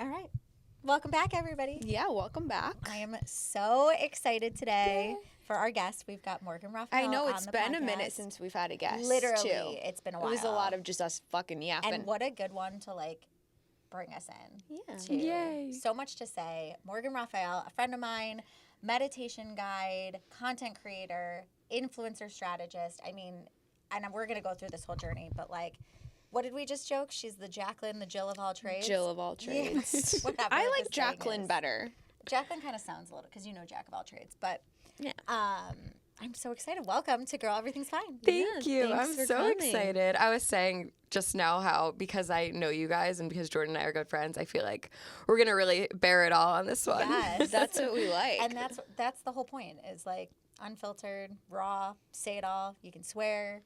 All right. Welcome back, everybody. Yeah, welcome back. I am so excited today for our guest. We've got Morgan Raphael. I know it's on the been a podcast. minute since we've had a guest. Literally, too. it's been a while. It was a lot of just us fucking yapping. And what a good one to bring us in. Yeah. To. Yay. So much to say. Morgan Raphael, a friend of mine, meditation guide, content creator, influencer strategist. I mean, and we're going to go through this whole journey, but what did we just joke? She's the Jacqueline, the Jill of all trades. Jill of all trades. Whatever I like the saying Jacqueline is. better. Jacqueline kind of sounds a little, because you know Jack of all trades, but Yeah. I'm so excited. Welcome to Girl Everything's Fine. Thank you. thanks I'm for so coming. excited. I was saying just now how, because I know you guys and because Jordan and I are good friends, I feel like we're going to really bear it all on this one. Yes. That's what we like. And that's the whole point, is unfiltered, raw, say it all. You can swear,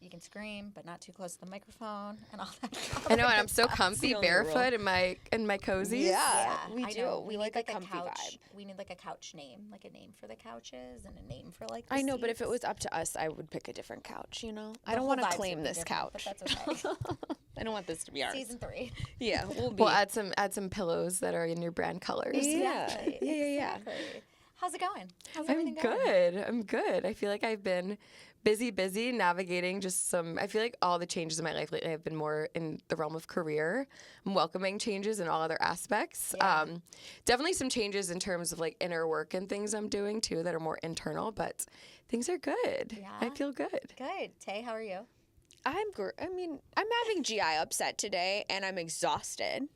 you can scream, but not too close to the microphone and all that. I know, and I'm so comfy the only barefoot in my cozies. Yeah, we I do. know. We like a comfy couch. vibe. We need a couch name, a name for the couches and a name for the I know, but if it seats. was up to us, I would pick a different couch, you know? I The don't whole want to vibes claim would be this different, couch. but that's okay. I don't want this to be ours. Season 3. Yeah, we'll be. We'll add some pillows that are in your brand colors. Yeah. Exactly. Yeah. Exactly. How's it going? How's I'm everything going? good. I'm good. I feel like I've been busy navigating I feel like all the changes in my life lately have been more in the realm of career. I'm welcoming changes in all other aspects. Yeah. Definitely some changes in terms of inner work and things I'm doing too that are more internal, but things are good. Yeah. I feel good. Good. Tay, how are you? I'm having GI upset today, and I'm exhausted.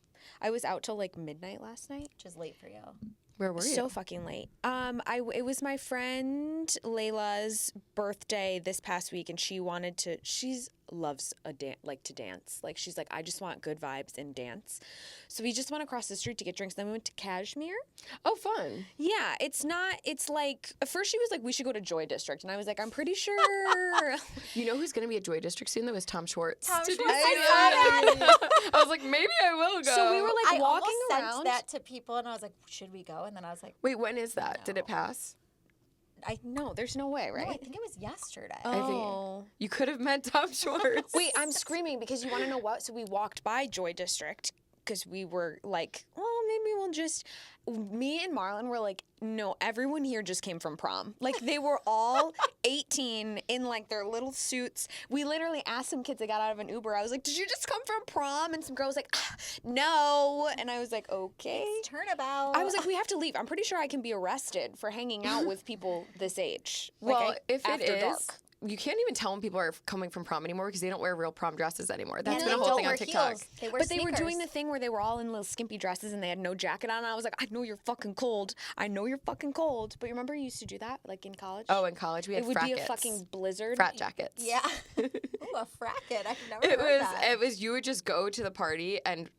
I was out till midnight last night. Which is late for you. Where were you? So fucking late. It was my friend Layla's birthday this past week, and she loves to dance. She's like, I just want good vibes and dance. So we just went across the street to get drinks. Then we went to Kashmir. Oh, fun. Yeah, it's at first she was like, we should go to Joy District, and I was like, I'm pretty sure. You know who's going to be at Joy District soon, though, is Tom Schwartz. Tom Did you Schwartz, see I saw that? I was like, maybe I will go. So we were I walking almost around. sent that to people, and I was like, should we go? And then I was like, Wait, when is that? Did it No. pass? No, there's no way, right? no, I think it was yesterday. Oh. You could have met Tom Schwartz. Wait, I'm screaming because you want to know what? So we walked by Joy District because we were like, well, maybe we'll just. Me and Marlon were like, no, everyone here just came from prom. They were all 18 in their little suits. We literally asked some kids that got out of an Uber. I was like, did you just come from prom? And some girl was like, no. And I was like, okay. It's turnabout. I was like, we have to leave. I'm pretty sure I can be arrested for hanging out with people this age. Well, if it after is, dark. you can't even tell when people are coming from prom anymore because they don't wear real prom dresses anymore. That's and been a they whole don't thing on wear TikTok. heels. They wear But they were doing sneakers. the thing where they were all in little skimpy dresses and they had no jacket on. And I was like, I know you're fucking cold. I know you're fucking cold. But you remember you used to do that, in college? Oh, in college we had it would frackets. be a fucking blizzard. frat jackets. Yeah. Ooh, a fracket. I've never It heard that. was you would just go to the party and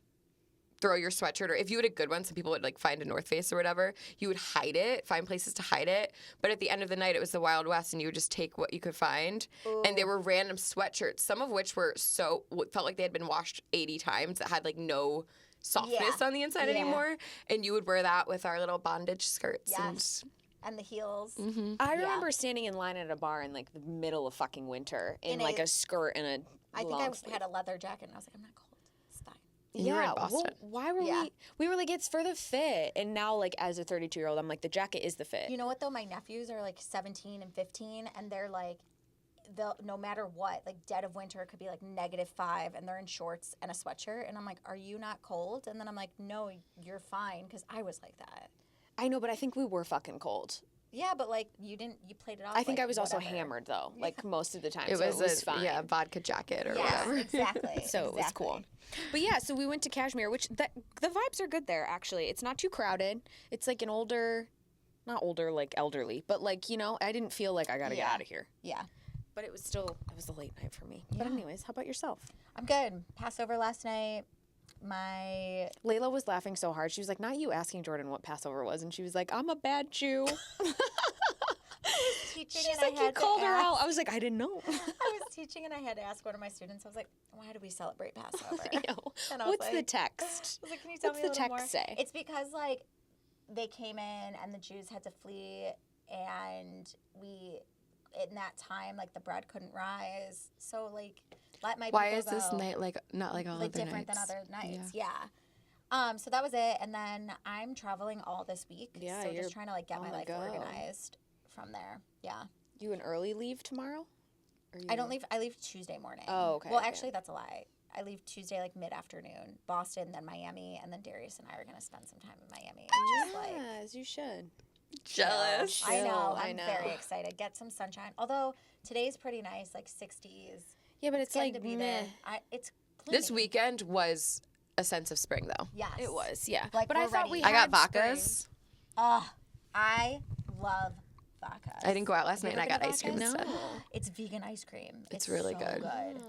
throw your sweatshirt, or if you had a good one, some people would find a North Face or whatever, you would hide it, find places to hide it. But at the end of the night, it was the Wild West, and you would just take what you could find. And they were random sweatshirts, some of which were felt like they had been washed 80 times, that had no softness Yeah. on the inside Yeah. anymore. And you would wear that with our little bondage skirts. Yes. And the heels. I remember standing in line at a bar in the middle of fucking winter in In a- a skirt and a I think long I sleeve. had a leather jacket, and I was like, I'm not cold. It's fine. And you were in Yeah, Boston. well, why were Yeah. we were like, it's for the fit. And now, as a 32-year-old, I'm like, the jacket is the fit. You know what, though? My nephews are 17 and 15, and they're they'll, no matter what, dead of winter, it could be -5, and they're in shorts and a sweatshirt. And I'm like, are you not cold? And then I'm like, no, you're fine, because I was like that. I know, but I think we were fucking cold. Yeah, but you played it off. I think I was also whatever. hammered, though, most of the time. It so was, it was fine. a vodka jacket or Yeah, whatever. exactly. So it was cool. But yeah, so we went to Kashmir, which the vibes are good there, actually. It's not too crowded. It's an older, not older, elderly, but I didn't feel like I got to get Yeah. out of here. Yeah. But it was a late night for me. But anyways, how about yourself? I'm good. Passover last night. Layla was laughing so hard. She was like, not you asking Jordan what Passover was. And she was like, I'm a bad Jew. Teaching She's and like, I you had to called her ask- out. I was like, I didn't know. I was teaching and I had to ask one of my students. I was like, "Why do we celebrate Passover?" Ew. And I was What's the like- text? I was like, "Can you tell What's me a the little text more?" say? It's because they came in and the Jews had to flee, and in that time the bread couldn't rise, so let my Why people is this go. night not like all other different nights? than other nights? Yeah. So that was it, and then I'm traveling all this week. Yeah, so you're just trying to like get on my the life go. organized from there. Yeah. You an early leave tomorrow? Or I don't leave. I leave Tuesday morning. Oh, okay, Well, okay. actually, that's a lie. I leave Tuesday like mid-afternoon, Boston, then Miami, and then Darius and I are gonna spend some time in Miami. Just like As you should. Jealous. I know. I I'm know. very excited. Get some sunshine. Although today's pretty nice, like 60s. Yeah, but it's Getting like to be meh. there. It's gloomy. This weekend was a sense of spring, though. Yes, It was, yeah. Like, but I we're thought ready. we I had got spring. vodkas. Oh, I love vodka. I didn't go out last night, and I ever been got to ice cream Vodkas? instead. It's vegan ice cream. It's really so good. good.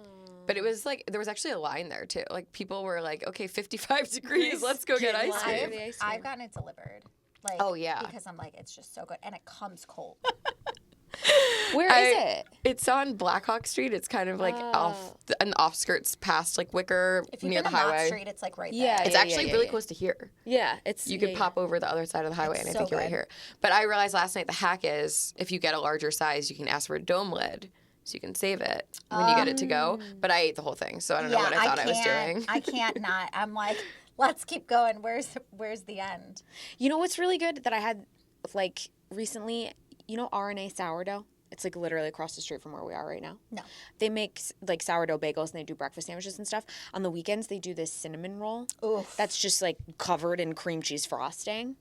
But it was like there was actually a line there too. Like people were like, "Okay, 55 degrees, let's go get ice line. cream." The ice cream. I've gotten it delivered. Like, Oh, yeah. because I'm like, it's just so good, and it comes cold. Where is it? It's on Blackhawk Street. It's kind of like on the offskirts past like Wicker If you've near been the to Knott highway. Street, it's like right Yeah, there. It's actually really yeah. close to here. Yeah, it's You could pop over the other side of the highway, It's and I so think you're right good. here. But I realized last night the hack is if you get a larger size, you can ask for a dome lid, so you can save it when you get it to go. But I ate the whole thing, so I don't know what I thought I was doing. I can't not. I'm like, let's keep going. Where's the end? You know what's really good that I had like recently? You know RNA sourdough? It's like literally across the street from where we are right now. No. They make like sourdough bagels and they do breakfast sandwiches and stuff. On the weekends they do this cinnamon roll. Oof. That's just like covered in cream cheese frosting.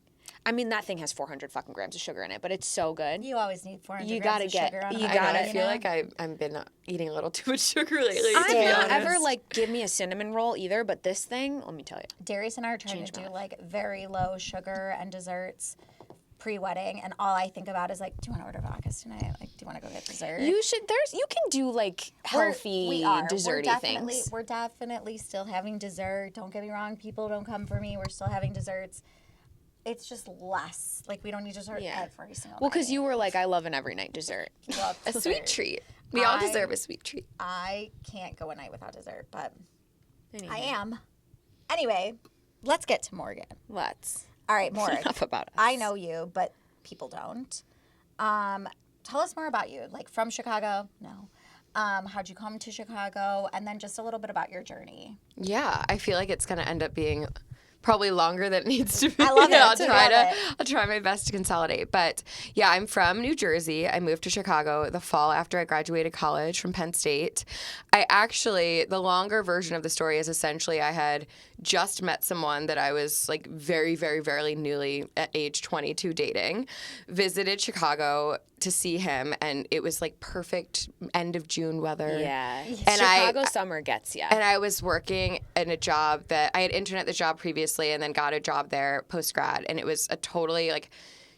I mean that thing has 400 fucking grams of sugar in it, but it's so good. You always need 400 You grams gotta of get- sugar on you a I, gotta- know, pie, I you feel know? like I've been eating a little too much sugar lately. to I've be not honest. ever like give me a cinnamon roll either, but this thing, let me tell you. Darius and I are trying Changed to my do like very low sugar and desserts pre-wedding, and all I think about is like, do you want to order vodkas tonight? Like, do you want to go get dessert? You can do like healthy we are. desserty things. We're definitely still having dessert. Don't get me wrong. People don't come for me. We're still having desserts. It's just less. Like, we don't need dessert Yeah. every single Well, night. because you were like, I love an every night dessert. Love a sweet dessert. treat. We all I- deserve a sweet treat. I can't go a night without dessert, but Anyhow, I am. Anyway, let's get to Morgan. Let's. All right, Morgan. Enough about us. I know you, but people don't. Tell us more about you. Like, from Chicago? No. How'd you come to Chicago? And then just a little bit about your journey. Yeah, I feel like it's gonna end up being probably longer than it needs to be. I love it. I'll I try love it. I'll try my best to consolidate. But yeah, I'm from New Jersey. I moved to Chicago the fall after I graduated college from Penn State. The longer version of the story is essentially I had just met someone that I was like very, very, very newly at age 22 dating, visited Chicago to see him, and it was like perfect end of June weather. Yeah. And Chicago summer gets ya. And I was working in a job that I had interned at the job previously and then got a job there post grad. And it was a totally like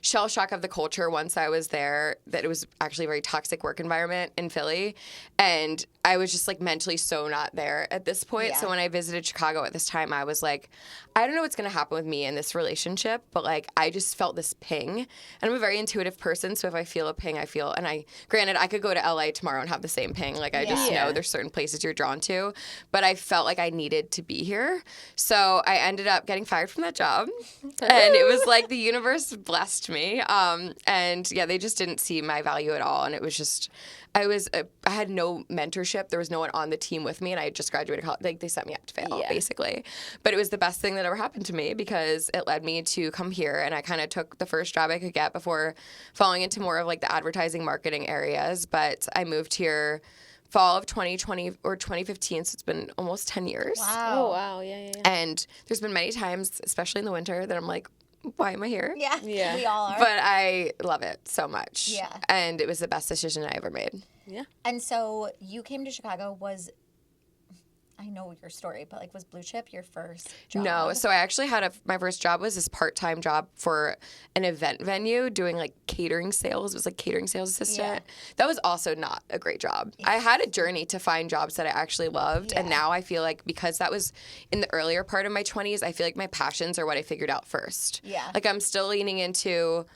shell shock of the culture once I was there, that it was actually a very toxic work environment in Philly. And I was just like mentally so not there at this point. Yeah. So when I visited Chicago at this time, I was like, I don't know what's going to happen with me in this relationship, but like I just felt this ping. And I'm a very intuitive person, so if I feel a ping, I feel, and granted, I could go to LA tomorrow and have the same ping. Like I just Yeah. know there's certain places you're drawn to, but I felt like I needed to be here. So I ended up getting fired from that job. And it was like the universe blessed me. And yeah, they just didn't see my value at all. And it was just, I had no mentorship. There was no one on the team with me, and I had just graduated college. Like they set me up to fail, Yeah. basically. But it was the best thing that ever happened to me because it led me to come here, and I kind of took the first job I could get before falling into more of like the advertising marketing areas. But I moved here fall of 2020 or 2015, so it's been almost 10 years. Oh, wow. Yeah. And there's been many times, especially in the winter, that I'm like, why am I here? Yeah, Yeah. we all are. But I love it so much. Yeah. And it was the best decision I ever made. Yeah. And so you came to Chicago. I know your story, but like, was Blue Chip your first job? No, so I actually had my first job was this part-time job for an event venue doing like catering sales. It was like catering sales assistant. Yeah. That was also not a great job. I had a journey to find jobs that I actually loved. And Yeah. now I feel like because that was in the earlier part of my 20s, I feel like my passions are what I figured out first. Yeah. Like I'm still leaning into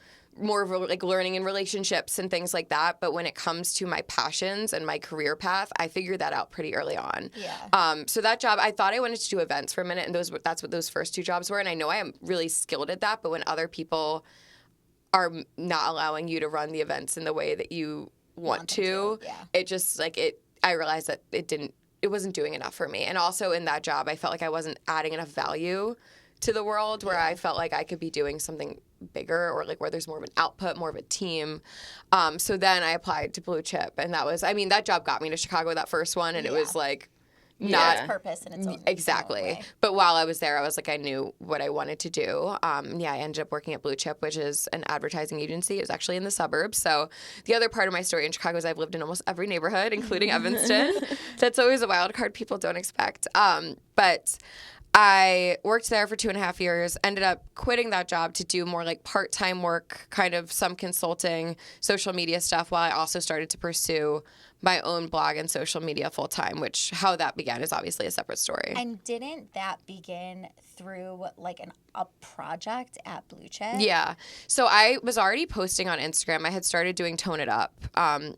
more of like learning in relationships and things like that. But when it comes to my passions and my career path, I figured that out pretty early on. Yeah. So that job, I thought I wanted to do events for a minute, and that's what those first two jobs were. And I know I am really skilled at that, but when other people are not allowing you to run the events in the way that you want them to, yeah. it just like I realized that it wasn't doing enough for me. And also in that job, I felt like I wasn't adding enough value to the world where I felt like I could be doing something bigger, or like where there's more of an output, more of a team. So then I applied to Blue Chip, and that was, I mean, that job got me to Chicago, that first one, and it was like not It's purpose in its own exactly. way. But while I was there, I was like, I knew what I wanted to do. I ended up working at Blue Chip, which is an advertising agency. It was actually in the suburbs. So the other part of my story in Chicago is I've lived in almost every neighborhood, including Evanston. That's always a wild card people don't expect. But I worked there for 2.5 years, ended up quitting that job to do more like part-time work, kind of some consulting, social media stuff, while I also started to pursue my own blog and social media full time, which how that began is obviously a separate story. And didn't that begin through like a project at Blue Chip? Yeah. So I was already posting on Instagram. I had started doing Tone It Up,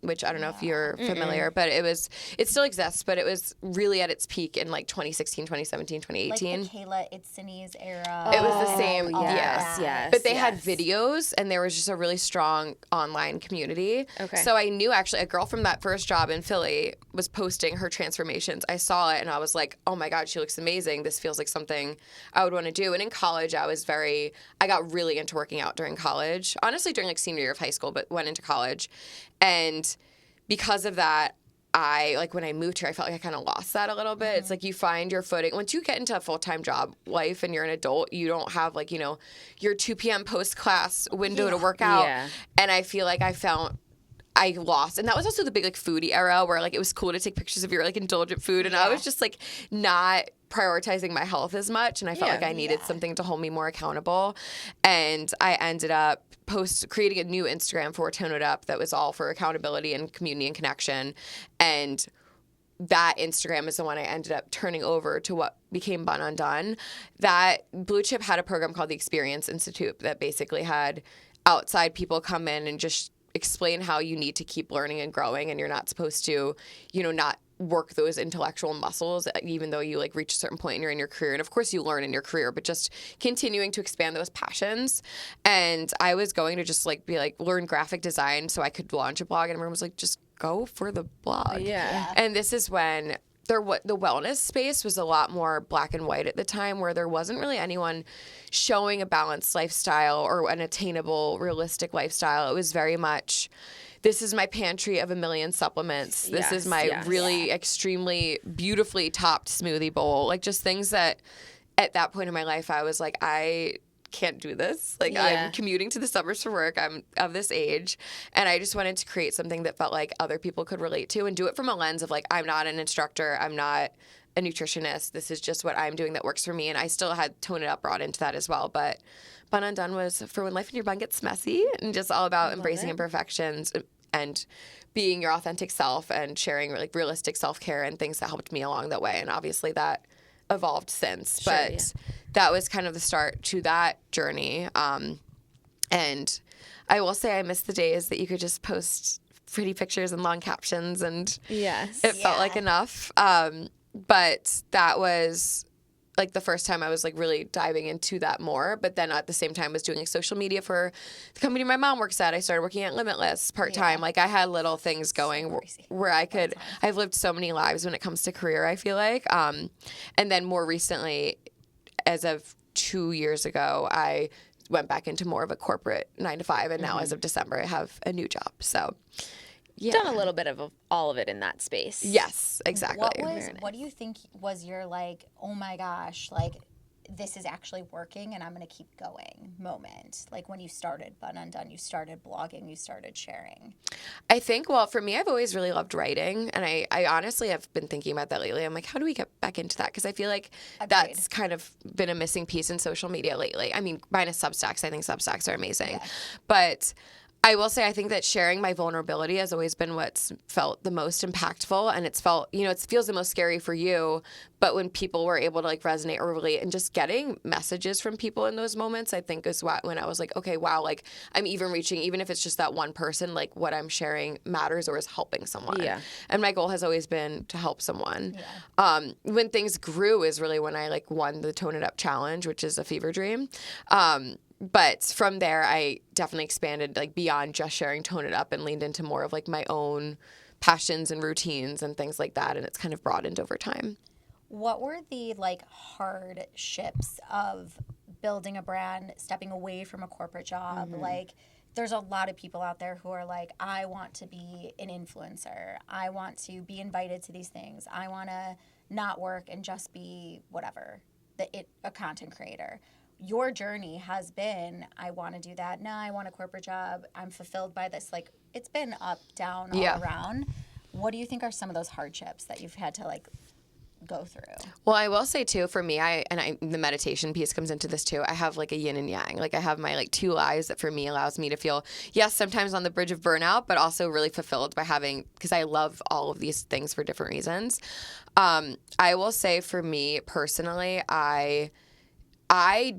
which I don't know if you're familiar, but it still exists, but it was really at its peak in like 2016, 2017, 2018. Like the Kayla Itzenese era. It was the same, yes. But they had videos, and there was just a really strong online community. Okay. So I knew actually a girl from that first job in Philly was posting her transformations. I saw it, and I was like, oh my God, she looks amazing. This feels like something I would want to do. And in college, I got really into working out during college. Honestly, during like senior year of high school, but went into college. And because of that, when I moved here, I felt like I kind of lost that a little bit. It's like you find your footing. Once you get into a full-time job life and you're an adult, you don't have like, your 2 p.m. post-class window to work out. Yeah. And I feel like I lost. And that was also the big like foodie era where like it was cool to take pictures of your like indulgent food. And I was just like not prioritizing my health as much. And I felt like I needed something to hold me more accountable. And I ended up creating a new Instagram for Tone It Up that was all for accountability and community and connection. And that Instagram is the one I ended up turning over to what became Undone. That Blue Chip had a program called the Experience Institute that basically had outside people come in and just explain how you need to keep learning and growing, and you're not supposed to, not work those intellectual muscles even though you like reach a certain point and you're in your career. And of course you learn in your career, but just continuing to expand those passions. And I was going to just like be like learn graphic design so I could launch a blog, and everyone was like, just go for the blog. Yeah. And this is when the wellness space was a lot more black and white at the time, where there wasn't really anyone showing a balanced lifestyle or an attainable, realistic lifestyle. It was very much, this is my pantry of a million supplements. This is my really extremely beautifully topped smoothie bowl. Like just things that at that point in my life, I was like, I can't do this. Like I'm commuting to the suburbs for work. I'm of this age. And I just wanted to create something that felt like other people could relate to and do it from a lens of like, I'm not an instructor. I'm not a nutritionist. This is just what I'm doing that works for me. And I still had Tone It Up brought into that as well. But Bun Undone was for when life in your bun gets messy, and just all about embracing imperfections and being your authentic self and sharing like realistic self-care and things that helped me along that way. And obviously that evolved since. But that was kind of the start to that journey. And I will say I miss the days that you could just post pretty pictures and long captions, and it felt like enough. But that was like the first time I was like really diving into that more. But then at the same time was doing like social media for the company my mom works at. I started working at Limitless part-time. Like I had little things going where I've lived so many lives when it comes to career, I feel like. And then more recently, as of 2 years ago, I went back into more of a corporate 9-to-5. And now as of December, I have a new job. So done a little bit of all of it in that space. Yes, exactly. What do you think was your like, oh my gosh, like this is actually working and I'm going to keep going moment? Like when you started Bun Undone, you started blogging, you started sharing. I think, well, for me, I've always really loved writing. And I honestly have been thinking about that lately. I'm like, how do we get back into that? Because I feel like that's kind of been a missing piece in social media lately. I mean, minus Substacks. I think Substacks are amazing. Yeah. But I will say I think that sharing my vulnerability has always been what's felt the most impactful, and it's felt, it feels the most scary for you, but when people were able to like resonate or relate, and just getting messages from people in those moments, I think is when I was like, okay, wow, like I'm even reaching, even if it's just that one person, like what I'm sharing matters or is helping someone. Yeah. And my goal has always been to help someone. Yeah. When things grew is really when I like won the Tone It Up challenge, which is a fever dream. But from there, I definitely expanded like beyond just sharing Tone It Up and leaned into more of like my own passions and routines and things like that. And it's kind of broadened over time. What were the like hardships of building a brand, stepping away from a corporate job. Like, there's a lot of people out there who are like, I want to be an influencer. I want to be invited to these things. I want to not work and just be whatever, a content creator. Your journey has been, I want to do that. No, I want a corporate job. I'm fulfilled by this. Like, it's been up, down, all around. What do you think are some of those hardships that you've had to like go through? Well, I will say too, for me, the meditation piece comes into this too. I have like a yin and yang. Like I have my like two lives that for me allows me to feel, yes, sometimes on the bridge of burnout, but also really fulfilled by having, because I love all of these things for different reasons. I will say for me personally, I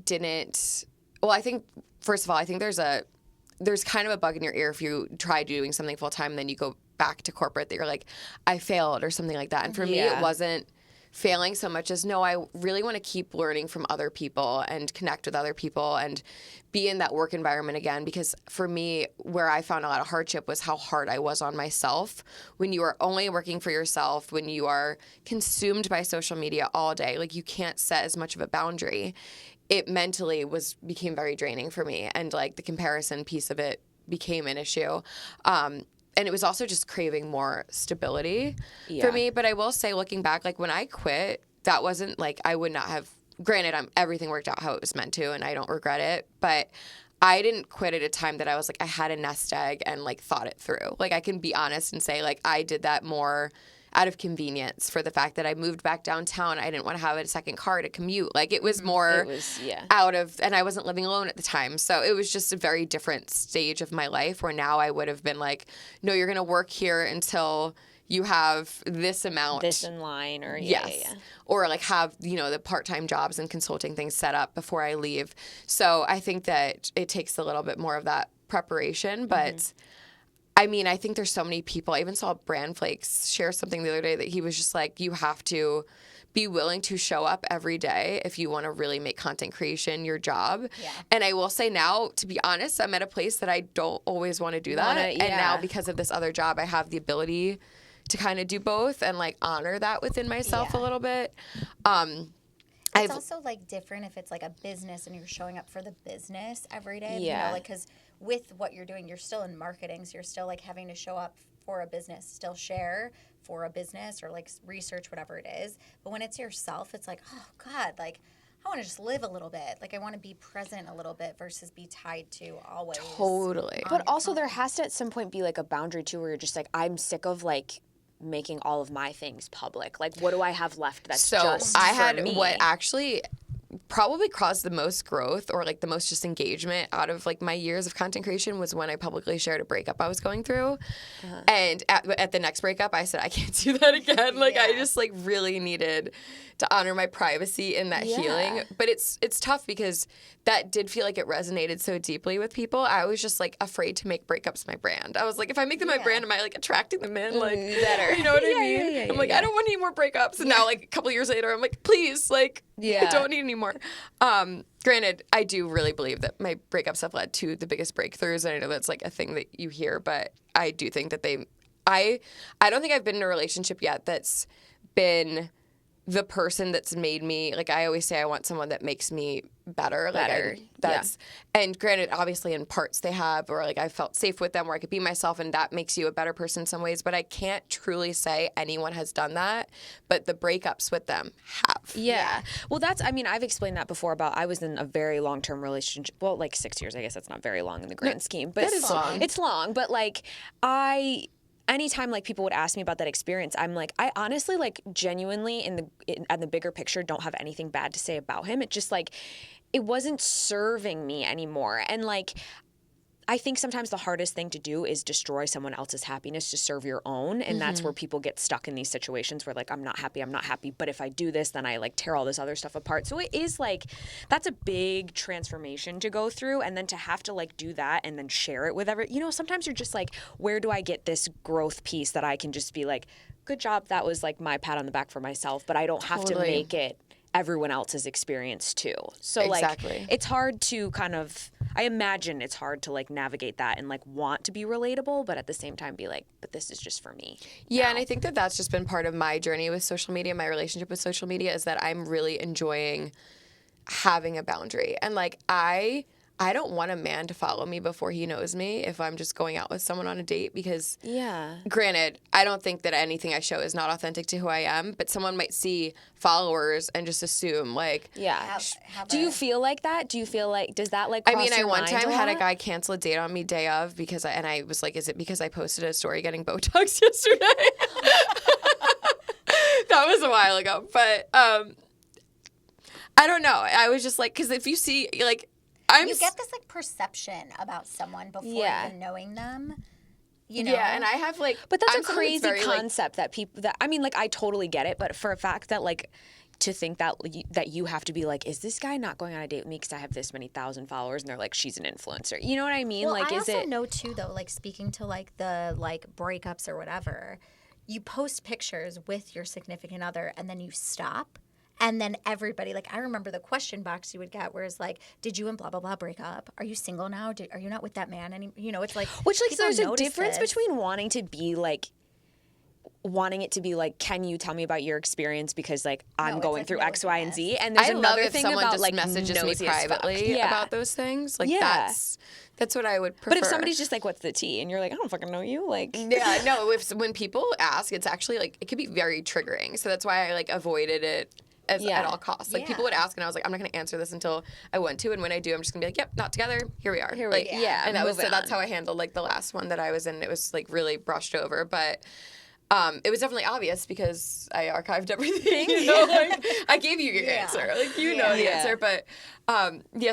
didn't, well, I think, first of all, I think there's kind of a bug in your ear if you try doing something full time and then you go back to corporate that you're like, I failed or something like that. And for me, it wasn't failing so much as, no, I really want to keep learning from other people and connect with other people and be in that work environment again. Because for me, where I found a lot of hardship was how hard I was on myself when you are only working for yourself, when you are consumed by social media all day. Like you can't set as much of a boundary. It mentally became very draining for me. And like the comparison piece of it became an issue. And it was also just craving more stability for me. But I will say, looking back, like when I quit, that wasn't like I would not have, granted, everything worked out how it was meant to, and I don't regret it. But I didn't quit at a time that I was like, I had a nest egg and like thought it through. Like I can be honest and say like I did that more out of convenience for the fact that I moved back downtown. I didn't want to have a second car to commute. Like it was more out of, and I wasn't living alone at the time. So it was just a very different stage of my life where now I would have been like, no, you're going to work here until you have this amount. This in line or Or like have, the part-time jobs and consulting things set up before I leave. So I think that it takes a little bit more of that preparation, but I mean, I think there's so many people. I even saw Brand Flakes share something the other day that he was just like, you have to be willing to show up every day if you want to really make content creation your job. Yeah. And I will say now, to be honest, I'm at a place that I don't always want to do that. And now because of this other job, I have the ability to kind of do both and like honor that within myself a little bit. It's also like different if it's like a business and you're showing up for the business every day. Yeah. Like because with what you're doing, you're still in marketing, so you're still like having to show up for a business, still share for a business or like research whatever it is. But when it's yourself, it's like, oh God, like I want to just live a little bit. Like I want to be present a little bit versus be tied to always. Totally. But also there has to at some point be like a boundary too where you're just like, I'm sick of like making all of my things public. Like what do I have left that's just I for had me? What actually probably caused the most growth or like the most just engagement out of like my years of content creation was when I publicly shared a breakup I was going through. And at the next breakup I said I can't do that again. Like I just like really needed to honor my privacy in that healing. But it's tough because that did feel like it resonated so deeply with people. I was just like afraid to make breakups my brand. I was like, if I make them my brand, am I like attracting them in? Like better. You know what I mean? I'm like, I don't want any more breakups. And now like a couple years later, I'm like, please, like I don't need any more. Granted, I do really believe that my breakups have led to the biggest breakthroughs. And I know that's like a thing that you hear, but I do think that I don't think I've been in a relationship yet that's been the person that's made me, like I always say, I want someone that makes me better. And granted, obviously in parts they have, or like I felt safe with them where I could be myself and that makes you a better person in some ways. But I can't truly say anyone has done that, but the breakups with them have. Yeah. Well, I've explained that before about I was in a very long-term relationship. Well, like 6 years, I guess that's not very long in the grand scheme. But that is long. It's long, but like anytime like people would ask me about that experience, I'm like, I honestly like genuinely in the bigger picture don't have anything bad to say about him. It just like, it wasn't serving me anymore. And like, I think sometimes the hardest thing to do is destroy someone else's happiness to serve your own. And that's where people get stuck in these situations where like, I'm not happy. But if I do this, then I like tear all this other stuff apart. So it is like, that's a big transformation to go through. And then to have to like do that and then share it with sometimes you're just like, where do I get this growth piece that I can just be like, good job. That was like my pat on the back for myself, but I don't have to make it everyone else's experience too. So like it's hard to I imagine it's hard to like navigate that and like want to be relatable, but at the same time be like, but this is just for me. Yeah. And I think that that's just been part of my journey with social media, my relationship with social media is that I'm really enjoying having a boundary. And like I don't want a man to follow me before he knows me if I'm just going out with someone on a date, because granted, I don't think that anything I show is not authentic to who I am, but someone might see followers and just assume like, do you feel like that? Do you feel like, does that like I cross mean, I your one mind time a had a lot? guy cancel a date on me day of because I was like, is it because I posted a story getting Botox yesterday? That was a while ago, but I don't know. I was just like, because if you see, like, you get this like perception about someone before even knowing them. You know? Yeah, and I have like, But that's I'm a someone crazy very, like, concept that people, that, I mean, like, I totally get it, but for a fact that, like, to think that you have to be like, is this guy not going on a date with me because I have this many thousand followers? And they're like, she's an influencer. You know what I mean? Well, like, I is also it? know too, though, like speaking to like the like breakups or whatever, you post pictures with your significant other and then you stop. And then everybody, like, I remember the question box you would get where it's like, did you and blah, blah, blah break up? Are you single now? Are you not with that man anymore? You know, it's like, Which, like, people there's a notice difference this. between wanting it to be like, can you tell me about your experience because like I'm it's going like through X, Y, and Z, nosiness. and there's I love another if thing someone about just like messages me nosy as fuck. privately about those things. Like that's what I would prefer. But if somebody's just like, what's the tea? And you're like, I don't fucking know you. Like, yeah, no, when people ask, it's actually like, it could be very triggering. So that's why I like avoided it at all costs. Like people would ask and I was like, I'm not going to answer this until I want to. And when I do, I'm just going to be like, yep, not together. Here we are. Like, and that's how I handled like the last one that I was in. It was like really brushed over, but it was definitely obvious because I archived everything. You know, like I gave you your answer, like you know the answer. But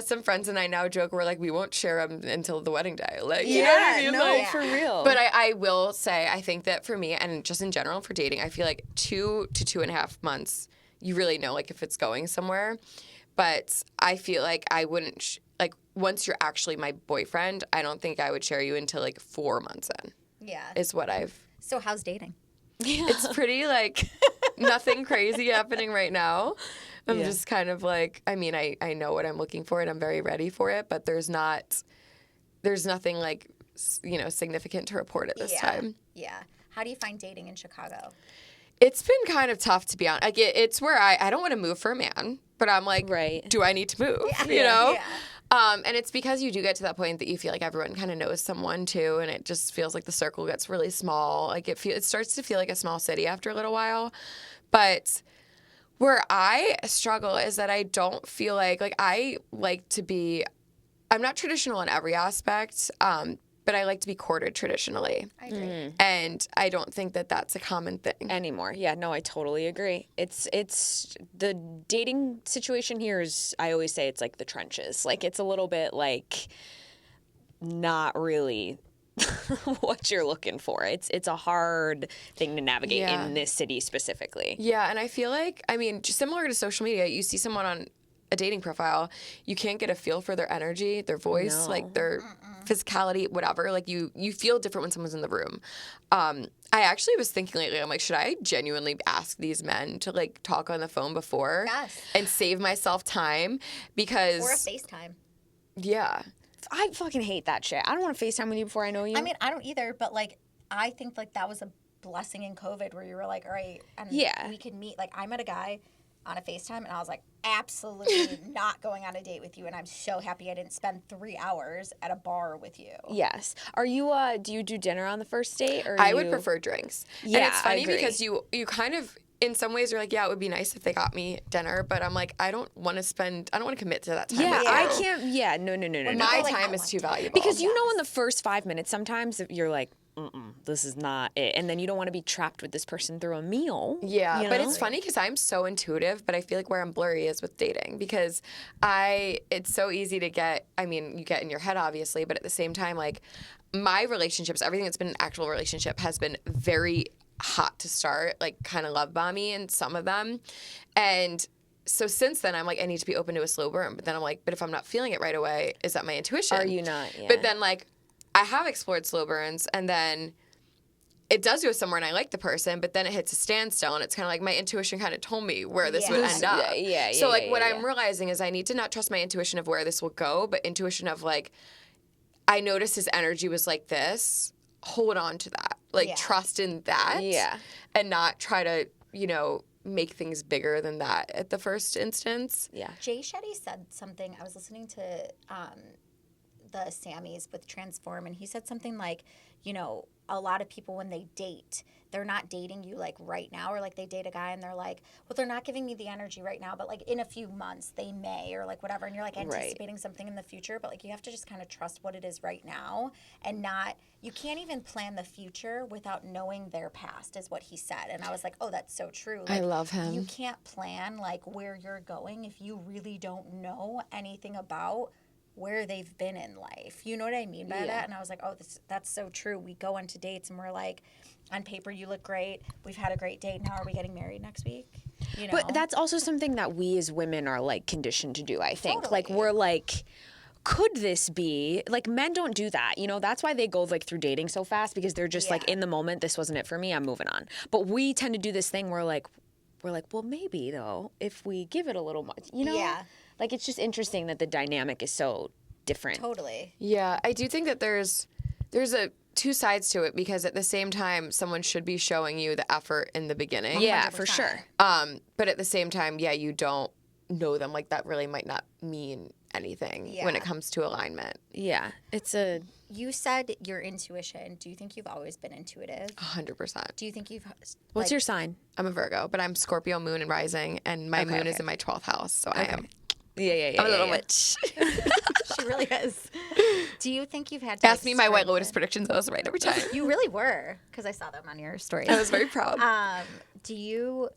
some friends and I now joke we're like we won't share them until the wedding day. Like you know what I mean? Like, for real. But I will say I think that for me and just in general for dating, I feel like 2 to 2.5 months you really know like if it's going somewhere. But I feel like I wouldn't like once you're actually my boyfriend, I don't think I would share you until like 4 months in. Yeah. Is what I've. So how's dating? It's pretty like nothing crazy happening right now. I'm just kind of like, I mean, I know what I'm looking for and I'm very ready for it, but there's nothing like, you know, significant to report at this time. Yeah. How do you find dating in Chicago? It's been kind of tough to be honest. Like it's where I don't want to move for a man, but I'm like, do I need to move? You know? Yeah. And it's because you do get to that point that you feel like everyone kind of knows someone too, and it just feels like the circle gets really small. Like it starts to feel like a small city after a little while. But where I struggle is that I don't feel like I like to be. I'm not traditional in every aspect, but I like to be courted traditionally. I agree. And I don't think that that's a common thing anymore. Yeah, no, I totally agree. It's the dating situation here is, I always say it's like the trenches. Like it's a little bit like not really what you're looking for. It's a hard thing to navigate in this city specifically. Yeah, and I feel like, I mean, just similar to social media, you see someone on a dating profile, you can't get a feel for their energy, their voice, like their physicality, whatever. Like you feel different when someone's in the room. I actually was thinking lately, I'm like, should I genuinely ask these men to like talk on the phone before and save myself time? Because or a FaceTime. Yeah. I fucking hate that shit. I don't want to FaceTime with you before I know you. I mean, I don't either, but like I think like that was a blessing in COVID where you were like, all right, and we could meet. Like I met a guy on a FaceTime and I was like, absolutely not going on a date with you, and I'm so happy I didn't spend 3 hours at a bar with you. Yes. Are you do you do dinner on the first date, or I would prefer drinks. Yeah, and it's funny I agree. because you kind of in some ways you're like, yeah, it would be nice if they got me dinner, but I'm like, I don't want to commit to that time. Yeah, with you. I can't. Yeah, no. My like, time I is want too to. valuable. Because you know in the first 5 minutes sometimes you're like, this is not it. And then you don't want to be trapped with this person through a meal. Yeah, you but know? it's funny because I'm so intuitive, but I feel like where I'm blurry is with dating because it's so easy to get, I mean, you get in your head obviously, but at the same time, like my relationships, everything that's been an actual relationship has been very hot to start, like kind of love bomby in some of them. And so since then, I'm like, I need to be open to a slow burn. But then I'm like, but if I'm not feeling it right away, is that my intuition? Are you not? Yeah. But then like, I have explored slow burns and then it does go somewhere and I like the person, but then it hits a standstill and it's kind of like my intuition kind of told me where this would end up. So like what I'm realizing is I need to not trust my intuition of where this will go, but intuition of like, I noticed his energy was like this. Hold on to that. Like trust in that. Yeah. And not try to, you know, make things bigger than that at the first instance. Yeah. Jay Shetty said something. I was listening to the Sammys with Transform, and he said something like, you know, a lot of people when they date, they're not dating you like right now, or like they date a guy and they're like, well, they're not giving me the energy right now, but like in a few months they may, or like whatever, and you're like anticipating something in the future, but like you have to just kind of trust what it is right now, and not, you can't even plan the future without knowing their past, is what he said. And I was like, oh, that's so true. Like, I love him. You can't plan like where you're going if you really don't know anything about where they've been in life. You know what I mean by that? And I was like, oh, that's so true. We go into dates and we're like, on paper you look great. We've had a great date. Now are we getting married next week? You know? But that's also something that we as women are like conditioned to do, I think. Totally. Like we're like, could this be, like men don't do that, you know? That's why they go like through dating so fast, because they're just like, in the moment, this wasn't it for me, I'm moving on. But we tend to do this thing where like, well, maybe though, if we give it a little much, you know? Yeah. Like it's just interesting that the dynamic is so different. Totally. Yeah, I do think that there's a two sides to it, because at the same time, someone should be showing you the effort in the beginning. Yeah, for sure. But at the same time, yeah, you don't know them. Like that really might not mean anything when it comes to alignment. Yeah, it's a... You said your intuition. Do you think you've always been intuitive? 100%. Do you think you've... What's your sign? I'm a Virgo, but I'm Scorpio moon and rising, and my moon is in my 12th house, so I am... Yeah. I'm a little witch. She really is. Do you think you've had to... Ask me my White Lotus predictions. I was right every time. You really were, because I saw them on your story. I was very proud. Do you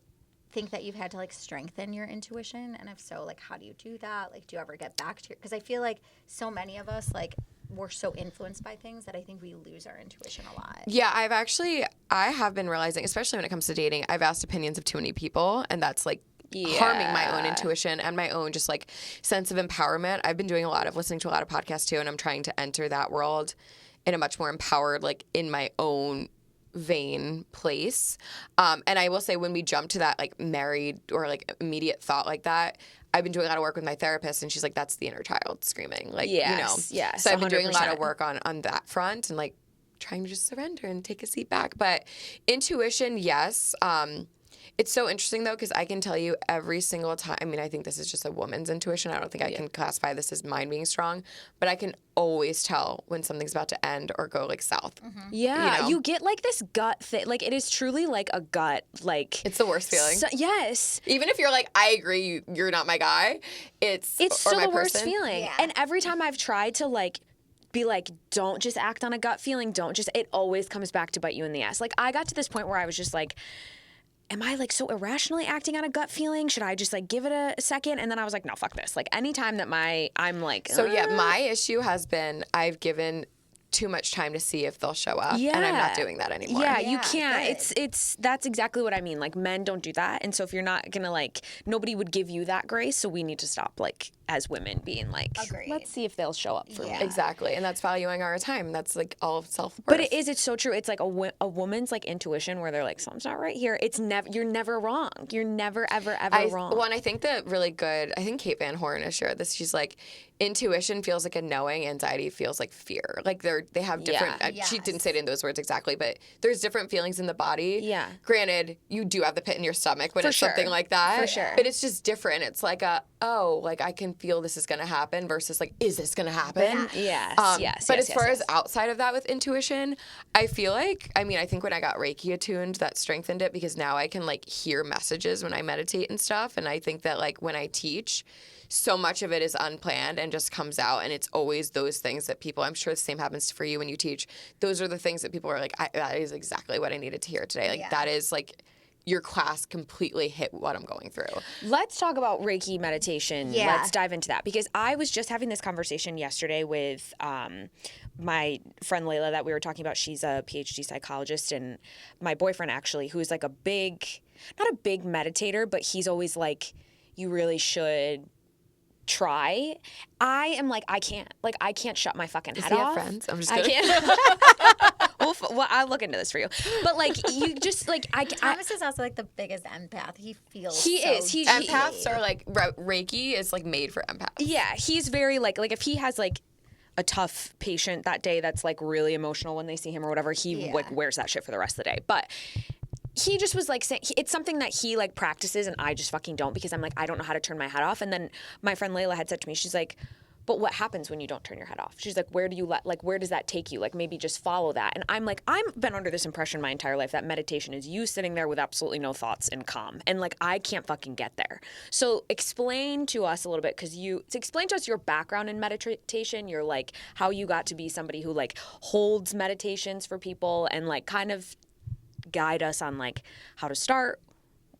think that you've had to like strengthen your intuition? And if so, like how do you do that? Like do you ever get back to your... Because I feel like so many of us, like we're so influenced by things that I think we lose our intuition a lot. Yeah, I have been realizing, especially when it comes to dating, I've asked opinions of too many people, and that's like harming my own intuition and my own just like sense of empowerment. I've been listening to a lot of podcasts too, and I'm trying to enter that world in a much more empowered, like in my own vein place. And I will say, when we jump to that like married or like immediate thought like that, I've been doing a lot of work with my therapist, and she's like, that's the inner child screaming. Like, you know. Yes, so I've been doing a lot 100%. of work on that front, and like trying to just surrender and take a seat back. But intuition, yes. It's so interesting, though, because I can tell you every single time. I mean, I think this is just a woman's intuition. I don't think I can classify this as mine being strong. But I can always tell when something's about to end or go, like, south. Mm-hmm. Yeah. You get, like, this gut thing. Like, it is truly, like, a gut, like... It's the worst feeling. Yes. Even if you're like, I agree, you're not my guy, it's still my the worst person. feeling. Yeah. And every time I've tried to, like... be like, don't just act on a gut feeling. It always comes back to bite you in the ass. Like, I got to this point where I was just like, am I like so irrationally acting on a gut feeling? Should I just like give it a second? And then I was like, no, fuck this. Like anytime that I'm like, So yeah, my issue has been I've given too much time to see if they'll show up, and I'm not doing that anymore. Yeah, you can't. Good. That's exactly what I mean. Like men don't do that, and so if you're not gonna like, nobody would give you that grace. So we need to stop like as women being like, let's see if they'll show up for me. Exactly, and that's valuing our time. That's like all of self-worth. But it's so true. It's like a woman's like intuition where they're like, something's not right here. You're never wrong. You're never ever wrong. Well, and I think that really good. I think Kate Van Horn has shared this. She's like, intuition feels like a knowing, anxiety feels like fear. Like they have different. She didn't say it in those words exactly, but there's different feelings in the body. Yeah. Granted, you do have the pit in your stomach when it's something like that. For sure. But it's just different. It's like like I can feel this is going to happen versus like, is this going to happen? Yes. But as far as outside of that with intuition, I feel like, I think when I got Reiki attuned, that strengthened it, because now I can like hear messages when I meditate and stuff. And I think that like when I teach, so much of it is unplanned and just comes out, and it's always those things that people, I'm sure the same happens for you when you teach, those are the things that people are like, that is exactly what I needed to hear today. Like that is like, your class completely hit what I'm going through. Let's talk about Reiki meditation. Yeah. Let's dive into that, because I was just having this conversation yesterday with my friend Layla that we were talking about. She's a PhD psychologist, and my boyfriend actually, who's like not a big meditator, but he's always like, you really should try. I am like, I can't shut my fucking head off. Does he have friends? I'm just kidding. I can't. Well, I'll look into this for you. But like, you just like, Thomas is also like the biggest empath. He feels. He is. Empaths are like, Reiki is like made for empaths. Yeah, he's very like if he has like a tough patient that day that's like really emotional when they see him or whatever, he like wears that shit for the rest of the day. But he just was like saying it's something that he like practices and I just fucking don't, because I'm like, I don't know how to turn my head off. And then my friend Layla had said to me, she's like, but what happens when you don't turn your head off? She's like, where does that take you? Like, maybe just follow that. And I'm like, I've been under this impression my entire life that meditation is you sitting there with absolutely no thoughts and calm. And like, I can't fucking get there. So explain to us a little bit, explain to us your background in meditation, your like, how you got to be somebody who like holds meditations for people, and like kind of guide us on like how to start,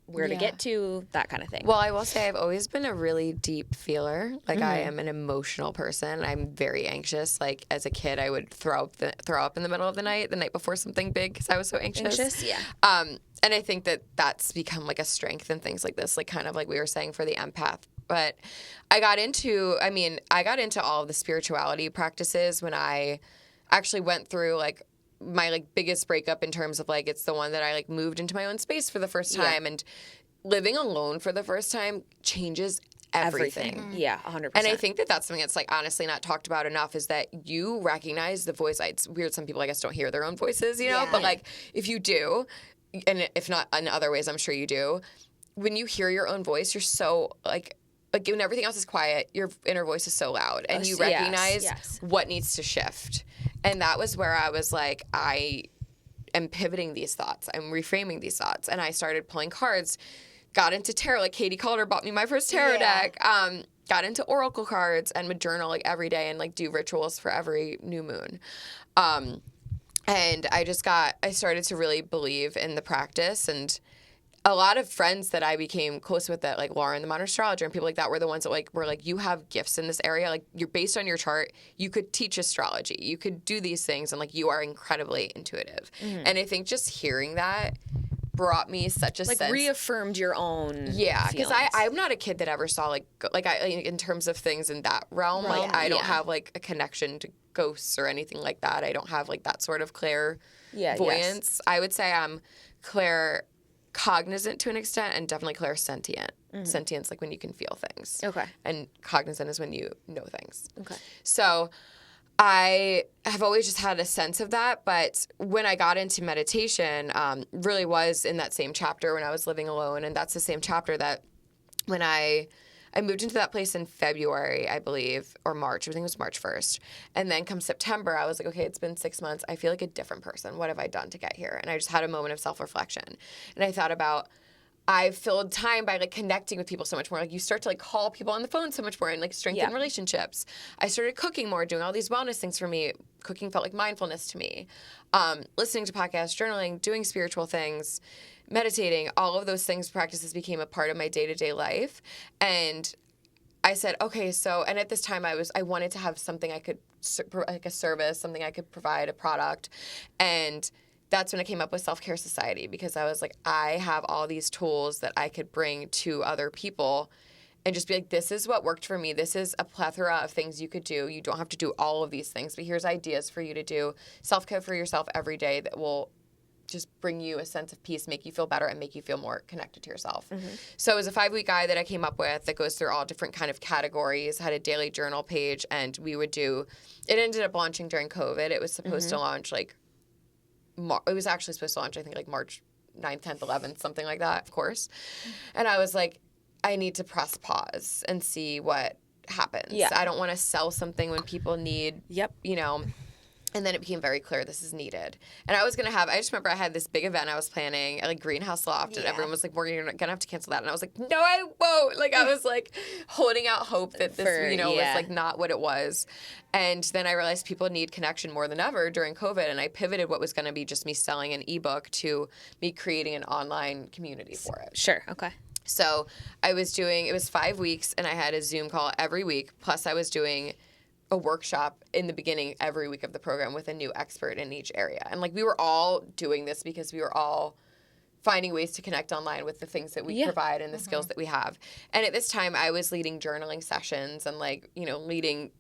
where to get to, that kind of thing. Well, I will say I've always been a really deep feeler. Like I am an emotional person. I'm very anxious. Like as a kid, I would throw up in the middle of the night before something big because I was so anxious. Yeah. And I think that that's become like a strength and things like this, like kind of like we were saying for the empath. But I got into all of the spirituality practices when I actually went through like my like biggest breakup in terms of like it's the one that I like moved into my own space for the first time, and living alone for the first time changes everything. Yeah, 100%. And I think that that's something that's like honestly not talked about enough, is that you recognize the voice. It's weird, some people I guess don't hear their own voices, you know, but like if you do, and if not in other ways I'm sure you do, when you hear your own voice, you're so like when everything else is quiet, your inner voice is so loud, and you recognize what needs to shift. And that was where I was like, I am pivoting these thoughts. I'm reframing these thoughts. And I started pulling cards, got into tarot. Like Katie Calder bought me my first tarot deck. Got into oracle cards and would journal like every day and like do rituals for every new moon. And I started to really believe in the practice, and a lot of friends that I became close with, that like Lauren, the modern astrologer, and people like that, were the ones that like were like, you have gifts in this area. Like you're based on your chart. You could teach astrology. You could do these things, and like you are incredibly intuitive. And I think just hearing that brought me such a like sense. Reaffirmed your own. Yeah, because I'm not a kid that ever saw like in terms of things in that realm. Like I don't have like a connection to ghosts or anything like that. I don't have like that sort of clairvoyance. I would say I'm cognizant to an extent, and definitely clairsentient. Sentience, like when you can feel things. Okay. And cognizant is when you know things. Okay. So I have always just had a sense of that, but when I got into meditation, really was in that same chapter when I was living alone, and that's the same chapter that when I moved into that place in February, I believe, or March. I think it was March 1st. And then come September, I was like, okay, it's been 6 months. I feel like a different person. What have I done to get here? And I just had a moment of self-reflection. And I thought about, I filled time by like connecting with people so much more. Like you start to like call people on the phone so much more and like strengthen relationships. I started cooking more, doing all these wellness things for me. Cooking felt like mindfulness to me. Listening to podcasts, journaling, doing spiritual things, meditating, all of those things, practices became a part of my day-to-day life. And I said, okay, so, and at this time I wanted to have something I could, like a service, something I could provide, a product. And that's when I came up with Self-Care Society, because I was like, I have all these tools that I could bring to other people and just be like, this is what worked for me. This is a plethora of things you could do. You don't have to do all of these things, but here's ideas for you to do self-care for yourself every day that will just bring you a sense of peace, make you feel better, and make you feel more connected to yourself. So it was a 5-week guide that I came up with that goes through all different kind of categories, had a daily journal page, and we would do, it ended up launching during COVID. It was supposed to launch like, it was actually supposed to launch, I think, like March 9th, 10th, 11th, something like that, of course. And I was like, I need to press pause and see what happens. Yeah. I don't want to sell something when people need, you know. And then it became very clear this is needed. And I just remember I had this big event I was planning at like Greenhouse Loft, and everyone was like, Morgan, you're going to have to cancel that. And I was like, no, I won't. Like I was like holding out hope that this, was like not what it was. And then I realized people need connection more than ever during COVID. And I pivoted what was going to be just me selling an ebook to me creating an online community for it. Sure. Okay. So it was 5 weeks, and I had a Zoom call every week. Plus I was doing a workshop in the beginning every week of the program with a new expert in each area. And like we were all doing this because we were all finding ways to connect online with the things that we provide and the skills that we have. And at this time I was leading journaling sessions and like, you know, leading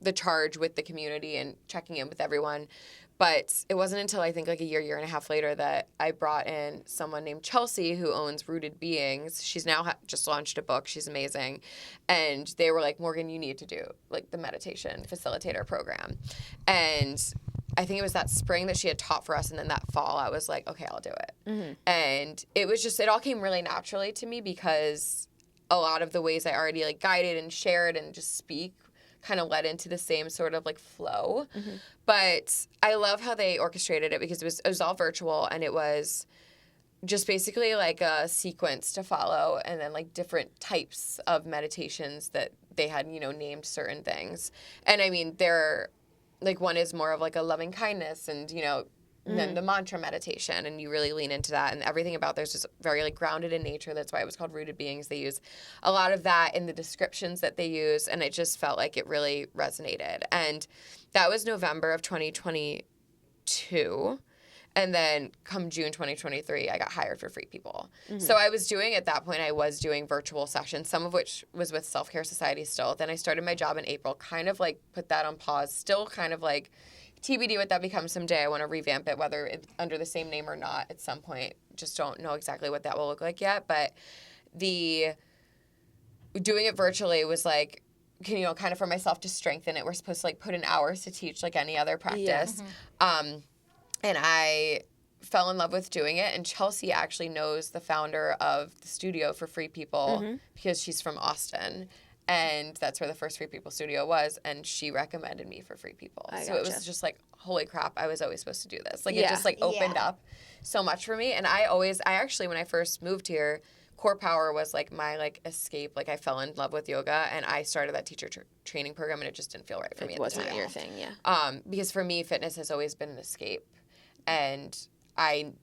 the charge with the community and checking in with everyone. But it wasn't until I think like a year and a half later that I brought in someone named Chelsea who owns Rooted Beings. She's now just launched a book. She's amazing. And they were like, Morgan, you need to do like the meditation facilitator program. And I think it was that spring that she had taught for us, and then that fall I was like, okay, I'll do it. And it was just, it all came really naturally to me because a lot of the ways I already like guided and shared and just speak kind of led into the same sort of like flow. But I love how they orchestrated it because it was all virtual, and it was just basically like a sequence to follow, and then like different types of meditations that they had, you know, named certain things. And I mean, they're like, one is more of like a loving kindness, and, you know, then the mantra meditation, and you really lean into that, and everything about there's just very like grounded in nature. That's why it was called Rooted Beings. They use a lot of that in the descriptions that they use, and it just felt like it really resonated. And that was November of 2022. And then come June 2023, I got hired for Free People. So I was doing, at that point, I was doing virtual sessions, some of which was with Self-Care Society still. Then I started my job in April, kind of like put that on pause, still kind of like TBD what that becomes someday. I want to revamp it, whether it's under the same name or not at some point. Just don't know exactly what that will look like yet. But the doing it virtually was like, you know, kind of for myself to strengthen it. We're supposed to like put in hours to teach like any other practice. And I fell in love with doing it. And Chelsea actually knows the founder of the studio for Free People because she's from Austin. And that's where the first Free People studio was. And she recommended me for Free People. So it was just like, holy crap, I was always supposed to do this. Like, it just like opened up so much for me. And I actually, when I first moved here, Core Power was like my like escape. Like, I fell in love with yoga, and I started that teacher training program, and it just didn't feel right for me at the time. It wasn't your thing, because for me, fitness has always been an escape. And I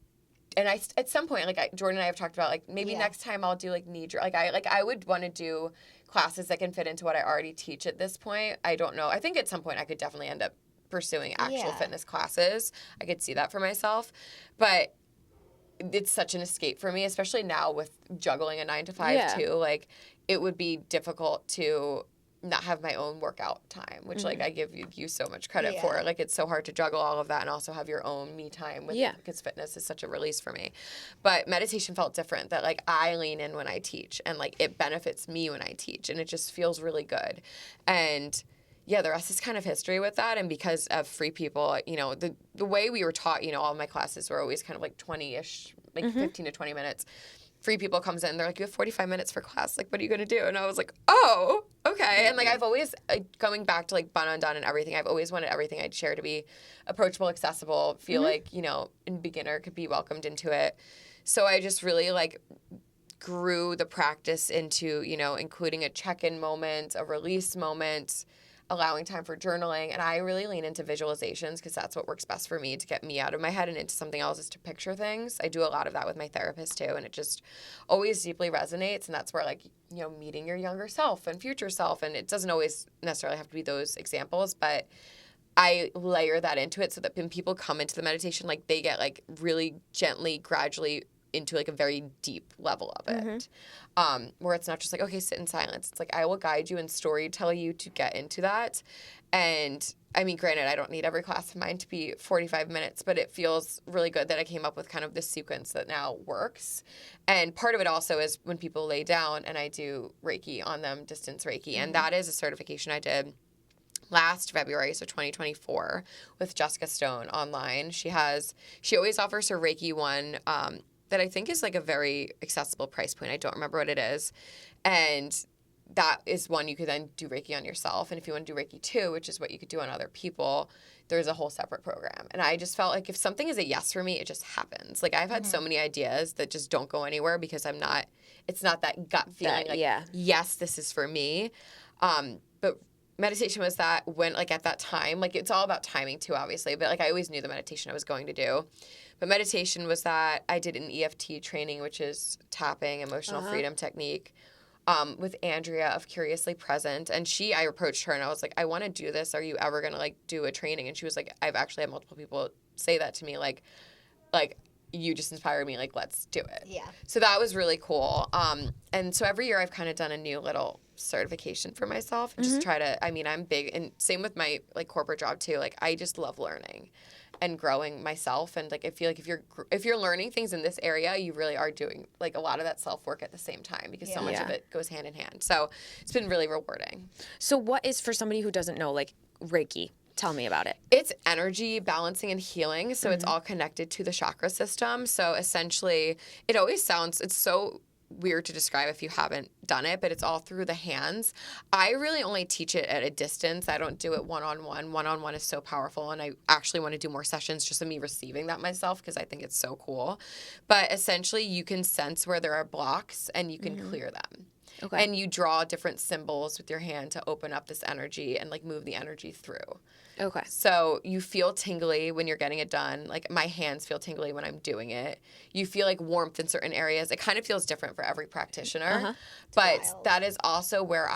at some point, like Jordan and I have talked about, like maybe next time I'll do like I would want to do classes that can fit into what I already teach at this point. I don't know. I think at some point I could definitely end up pursuing actual fitness classes. I could see that for myself, but it's such an escape for me, especially now with juggling a 9-to-5 too. Like, it would be difficult to not have my own workout time, which like I give you so much credit for. Like, it's so hard to juggle all of that and also have your own me time with it, because fitness is such a release for me. But meditation felt different, that like I lean in when I teach, and like it benefits me when I teach, and it just feels really good. And yeah, the rest is kind of history with that. And because of Free People, you know, the way we were taught, you know, all my classes were always kind of like 20-ish, like 15 to 20 minutes. Free People comes in, they're like, you have 45 minutes for class. Like, what are you going to do? And I was like, oh, okay. And like, I've always, going back to like Undone and everything, I've always wanted everything I'd share to be approachable, accessible, feel like, you know, a beginner could be welcomed into it. So I just really like grew the practice into, you know, including a check-in moment, a release moment, allowing time for journaling. And I really lean into visualizations because that's what works best for me to get me out of my head and into something else, is to picture things. I do a lot of that with my therapist too, and it just always deeply resonates. And that's where, like, you know, meeting your younger self and future self, and it doesn't always necessarily have to be those examples, but I layer that into it so that when people come into the meditation, like, they get like really gently, gradually into like a very deep level of it, where it's not just like, okay, sit in silence. It's like, I will guide you and story tell you to get into that. And I mean, granted, I don't need every class of mine to be 45 minutes, but it feels really good that I came up with kind of this sequence that now works. And part of it also is when people lay down and I do Reiki on them, distance Reiki. And that is a certification I did last February, so 2024, with Jessica Stone online. She always offers her Reiki one, that I think is like a very accessible price point. I don't remember what it is. And that is one you could then do Reiki on yourself. And if you want to do Reiki 2, which is what you could do on other people, there's a whole separate program. And I just felt like if something is a yes for me, it just happens. Like, I've had so many ideas that just don't go anywhere because it's not that gut feeling yes, this is for me. But meditation was that when, like, at that time, like, it's all about timing too, obviously. But like, I always knew the meditation I was going to do. But meditation was that I did an EFT training, which is tapping, emotional freedom technique, with Andrea of Curiously Present. And I approached her and I was like, I want to do this. Are you ever going to like do a training? And she was like, I've actually had multiple people say that to me. Like you just inspired me. Like, let's do it. Yeah. So that was really cool. And so every year I've kind of done a new little certification for myself and just try to, I mean, I'm big, and same with my like corporate job too. Like, I just love learning and growing myself. And like, I feel like if you're learning things in this area, you really are doing like a lot of that self-work at the same time, because so much of it goes hand in hand. So it's been really rewarding. So what is, for somebody who doesn't know, like Reiki, Tell me about it. It's energy balancing and healing. So it's all connected to the chakra system. So essentially, it always sounds, it's so weird to describe if you haven't done it, but it's all through the hands. I really only teach it at a distance. I don't do it one-on-one. One-on-one is so powerful, and I actually want to do more sessions just of me receiving that myself because I think it's so cool. But essentially, you can sense where there are blocks and you can clear them. Okay. And you draw different symbols with your hand to open up this energy and like move the energy through. Okay. So you feel tingly when you're getting it done. Like my hands feel tingly when I'm doing it. You feel like warmth in certain areas. It kind of feels different for every practitioner. But wild. that is also where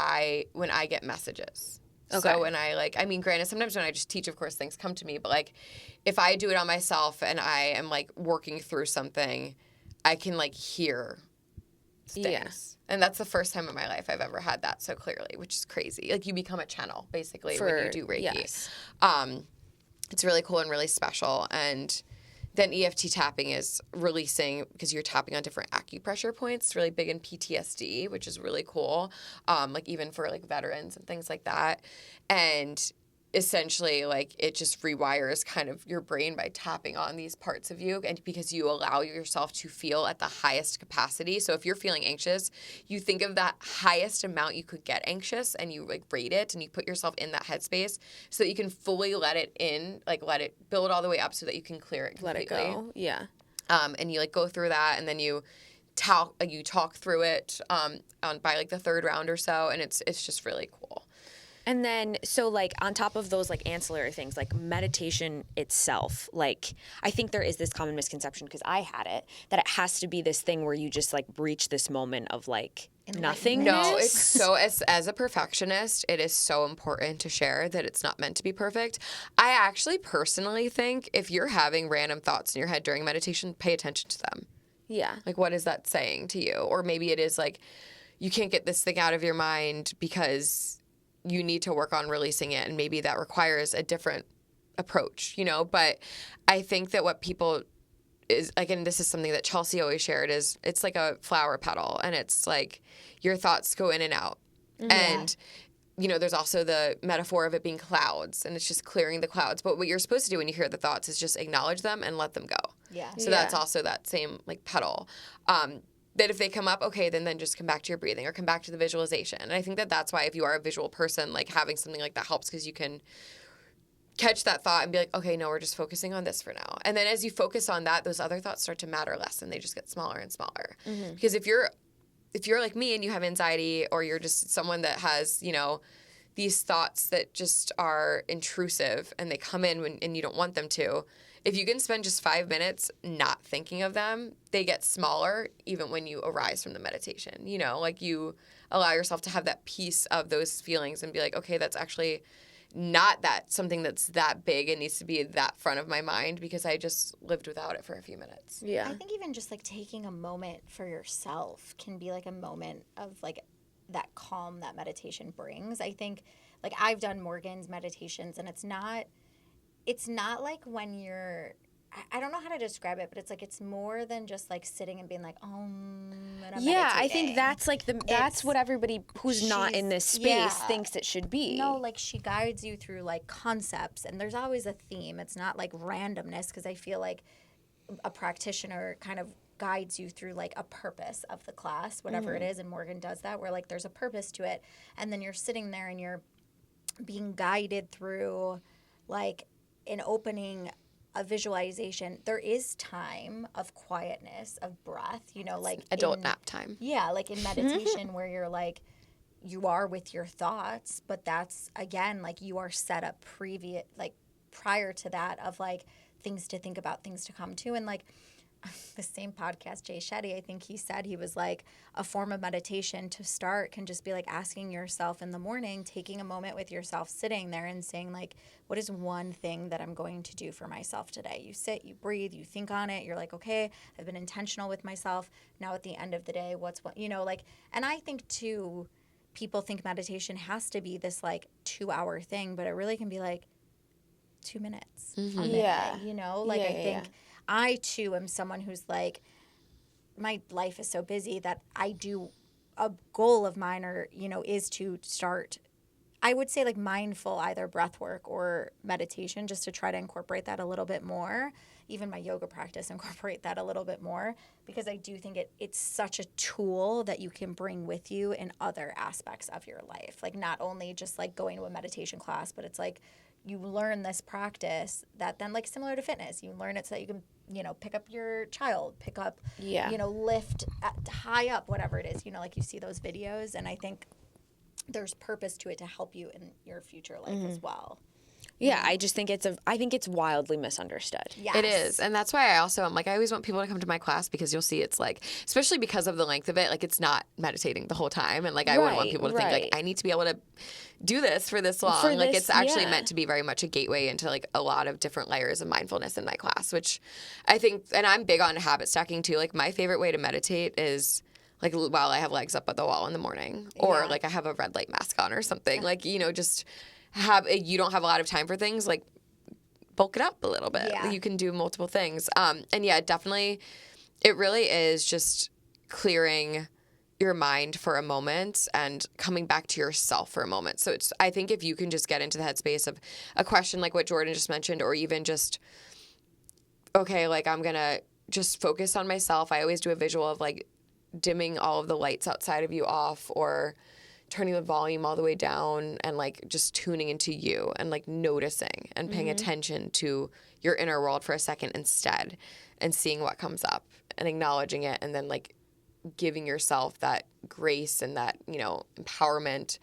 when I get messages. Okay. So when granted, sometimes when I just teach, of course, things come to me. But like if I do it on myself and I am like working through something, I can like hear things. Yeah. And that's the first time in my life I've ever had that so clearly, which is crazy. Like you become a channel basically when you do Reiki. Yes. It's really cool and really special. And then EFT tapping is releasing because you're tapping on different acupressure points. It's really big in PTSD, which is really cool. Like even for like veterans and things like that. And essentially like it just rewires kind of your brain by tapping on these parts of you, and because you allow yourself to feel at the highest capacity. So if you're feeling anxious, you think of that highest amount you could get anxious and you like rate it and you put yourself in that headspace so that you can fully let it in, like let it build all the way up so that you can clear it completely. Let it go. Yeah. And you like go through that, and then you talk through it by like the third round or so, and it's just really cool. And then, so like on top of those like ancillary things, like meditation itself, like I think there is this common misconception because I had it that it has to be this thing where you just like reach this moment of like nothingness. No, it's so as a perfectionist, it is so important to share that it's not meant to be perfect. I actually personally think if you're having random thoughts in your head during meditation, pay attention to them. Yeah. Like what is that saying to you? Or maybe it is like you can't get this thing out of your mind because you need to work on releasing it, and maybe that requires a different approach, you know? But I think that what people is, again, this is something that Chelsea always shared, is it's like a flower petal, and it's like your thoughts go in and out. And, you know, there's also the metaphor of it being clouds, and it's just clearing the clouds. But what you're supposed to do when you hear the thoughts is just acknowledge them and let them go. Yeah. So that's also that same like petal. That if they come up, okay, then just come back to your breathing or come back to the visualization. And I think that that's why if you are a visual person, like having something like that helps because you can catch that thought and be like, okay, no, we're just focusing on this for now. And then as you focus on that, those other thoughts start to matter less and they just get smaller and smaller. Because if you're like me and you have anxiety, or you're just someone that has, you know, these thoughts that just are intrusive and they come in and you don't want them to, if you can spend just 5 minutes not thinking of them, they get smaller even when you arise from the meditation. You know, like you allow yourself to have that piece of those feelings and be like, okay, that's actually not that something that's that big and needs to be that front of my mind because I just lived without it for a few minutes. Yeah. I think even just like taking a moment for yourself can be like a moment of like that calm that meditation brings. I think like I've done Morgan's meditations, and it's not like when you're, I don't know how to describe it, but it's like it's more than just like sitting and being like, and I'm Yeah, I meditating. think that's like that's what everybody who's not in this space thinks it should be. No, like she guides you through like concepts, and there's always a theme. It's not like randomness, because I feel like a practitioner kind of guides you through like a purpose of the class, whatever it is, and Morgan does that, where like there's a purpose to it, and then you're sitting there and you're being guided through like in opening a visualization. There is time of quietness, of breath, you know, like Adult nap time. Yeah, like in meditation where you're like, you are with your thoughts, but that's again like you are set up prior to that of like things to think about, things to come to. And like the same podcast, Jay Shetty, I think he said, he was like, a form of meditation to start can just be like asking yourself in the morning, taking a moment with yourself, sitting there and saying like, what is one thing that I'm going to do for myself today? You sit, you breathe, you think on it. You're like, okay, I've been intentional with myself. Now at the end of the day, what's what, you know, like, and I think too, people think meditation has to be this like 2-hour thing, but it really can be like 2 minutes. A minute, you know, like I think I too am someone who's like, my life is so busy that I do, a goal of mine, or, you know, is to start I would say like mindful either breath work or meditation, just to try to incorporate that a little bit more. Even my yoga practice, incorporate that a little bit more, because I do think it's such a tool that you can bring with you in other aspects of your life. Like not only just like going to a meditation class, but it's like you learn this practice that then, like similar to fitness, you learn it so that you can, pick up your child, pick up, lift high up, whatever it is, like you see those videos. And I think there's purpose to it to help you in your future life as well. Yeah, I just think I think it's wildly misunderstood. Yes. It is. And that's why I always want people to come to my class, because you'll see it's like, especially because of the length of it, like it's not meditating the whole time. And like, I wouldn't want people to think like, I need to be able to do this for this long. Like it's actually meant to be very much a gateway into like a lot of different layers of mindfulness in my class, which I think, and I'm big on habit stacking too. Like my favorite way to meditate is like while I have legs up at the wall in the morning, or like I have a red light mask on or something, like, just you don't have a lot of time for things, like bulk it up a little bit. You can do multiple things. And yeah, definitely it really is just clearing your mind for a moment and coming back to yourself for a moment. So I think if you can just get into the headspace of a question like what Jordan just mentioned, or even just, okay, like I'm going to just focus on myself. I always do a visual of like dimming all of the lights outside of you off, or turning the volume all the way down, and like just tuning into you and like noticing and paying attention to your inner world for a second instead, and seeing what comes up and acknowledging it, and then like giving yourself that grace and that, empowerment,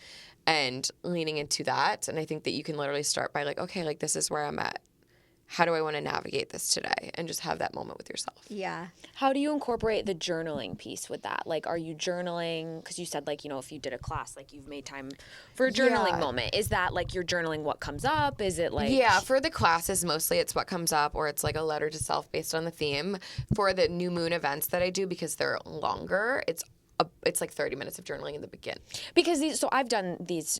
and leaning into that. And I think that you can literally start by like, okay, like this is where I'm at. How do I want to navigate this today? And just have that moment with yourself. Yeah. How do you incorporate the journaling piece with that? Like, are you journaling? Because you said, like, if you did a class, like, you've made time for a journaling moment. Is that, like, you're journaling what comes up? Is it, like... Yeah, for the classes, mostly it's what comes up, or it's, like, a letter to self based on the theme. For the new moon events that I do, because they're longer, it's like 30 minutes of journaling in the beginning. Because I've done these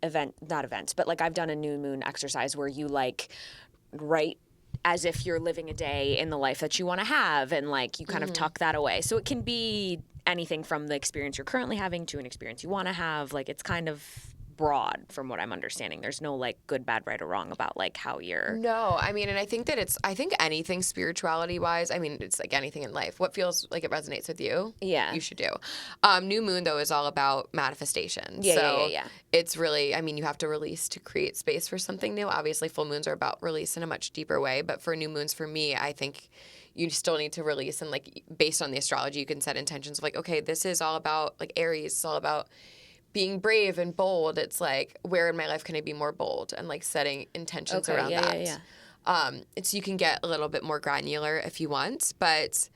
not events, but, like, I've done a new moon exercise where you, like... write as if you're living a day in the life that you want to have, and like you kind of tuck that away. So it can be anything from the experience you're currently having to an experience you want to have. Like it's kind of broad from what I'm understanding. There's no like good, bad, right, or wrong about like how you're... No, I mean, and I think that I think anything spirituality wise, I mean, it's like anything in life. What feels like it resonates with you, you should do. New moon though is all about manifestation. Yeah. It's really, I mean, you have to release to create space for something new. Obviously full moons are about release in a much deeper way, but for new moons, for me, I think you still need to release, and like based on the astrology, you can set intentions of like, okay, this is all about like Aries, it's all about being brave and bold. It's like, where in my life can I be more bold, and like setting intentions around that. It's, you can get a little bit more granular if you want, but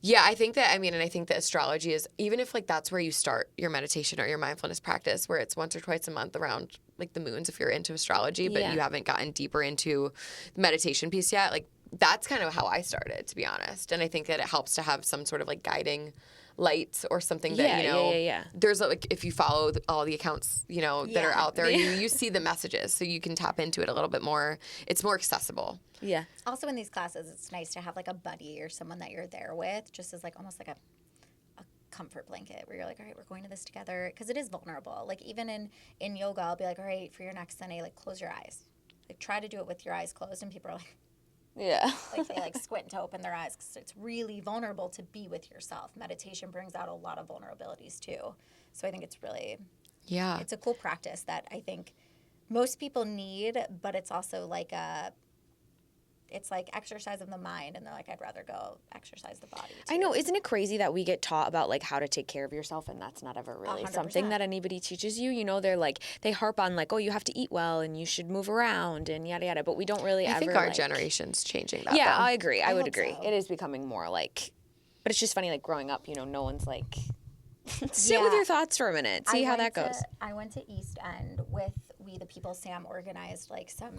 yeah, I think that, and I think that astrology is, even if like that's where you start your meditation or your mindfulness practice, where it's once or twice a month around like the moons, if you're into astrology, but you haven't gotten deeper into the meditation piece yet, like that's kind of how I started, to be honest. And I think that it helps to have some sort of like guiding light or something that, there's like, if you follow all the accounts, that are out there, you see the messages, so you can tap into it a little bit more. It's more accessible. Yeah. Also in these classes, it's nice to have like a buddy or someone that you're there with, just as like almost like a comfort blanket, where you're like, all right, we're going to this together, because it is vulnerable. Like even in yoga, I'll be like, all right, for your next Sunday, like close your eyes, like try to do it with your eyes closed, and people are like, like they like squint to open their eyes, because it's really vulnerable to be with yourself. Meditation brings out a lot of vulnerabilities too. So I think it's really, it's a cool practice that I think most people need, but it's also like it's like exercise of the mind, and they're like, I'd rather go exercise the body too. I know. Isn't it crazy that we get taught about like how to take care of yourself, and that's not ever really 100%. Something that anybody teaches you? They're like, they harp on like, oh, you have to eat well and you should move around and yada yada, but we don't really I ever think our like... generation's changing that. Yeah, though. I agree. I would hope agree. so. It is becoming more like, but it's just funny, like growing up, no one's like, sit with your thoughts for a minute, see how that goes. I went to East End with We the People. Sam organized like some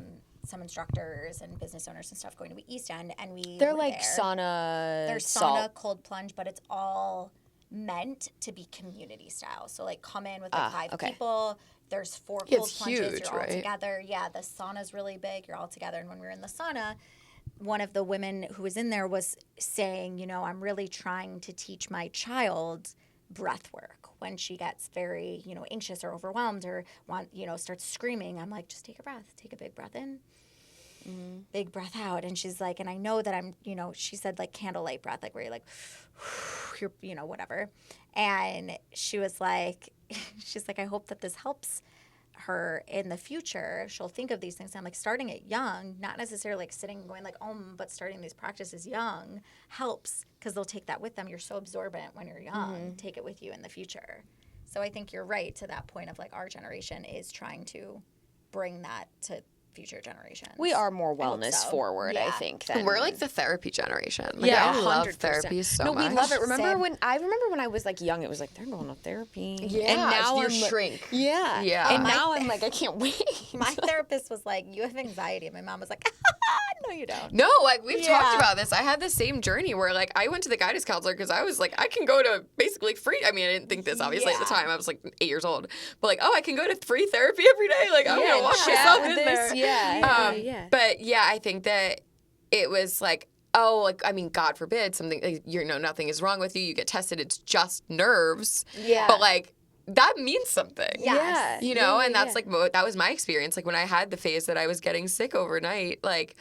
instructors and business owners and stuff going to East End, and They're were like there. sauna, There's salt. sauna, cold plunge, but it's all meant to be community style. So like come in with like 5 people. There's 4 cold it's plunges. huge, You're all right? together. Yeah, the sauna's really big. You're all together. And when we were in the sauna, one of the women who was in there was saying, I'm really trying to teach my child breath work. When she gets very, anxious or overwhelmed or starts screaming, I'm like, just take a breath. Take a big breath in. Big breath out. And she's like, and I know that I'm, she said like candlelight breath, like where you're like, you're, whatever. And she was like, she's like, I hope that this helps her in the future. She'll think of these things. And I'm like, starting it young, not necessarily like sitting and going like, but starting these practices young helps because they'll take that with them. You're so absorbent when you're young. Take it with you in the future. So I think you're right to that point of like our generation is trying to bring that to future generations. We are more I hope wellness so. forward, I Yeah. think. We're like the therapy generation. Like, Yeah, I love 100%. therapy so no, much. we love it. Remember Same. when I was like young, it was like they're going to therapy. Yeah, and now you I'm like- shrink. Yeah, Yeah. And My now I'm like, I can't wait. My therapist was like, you have anxiety. And my mom was like, no, you don't. No, like we've talked Yeah. about this. I had the same journey where like I went to the guidance counselor because I was like, I can go to basically free. I mean, I didn't think this obviously at the Yeah. time. I was like 8 years old, but like, I can go to free therapy every day. Like I'm gonna walk chat myself with in this, there. yeah. But yeah, I think that it was like, God forbid something. Like, nothing is wrong with you. You get tested. It's just nerves. Yeah. But like that means something. Yes. And that's like that was my experience. Like when I had the phase that I was getting sick overnight, like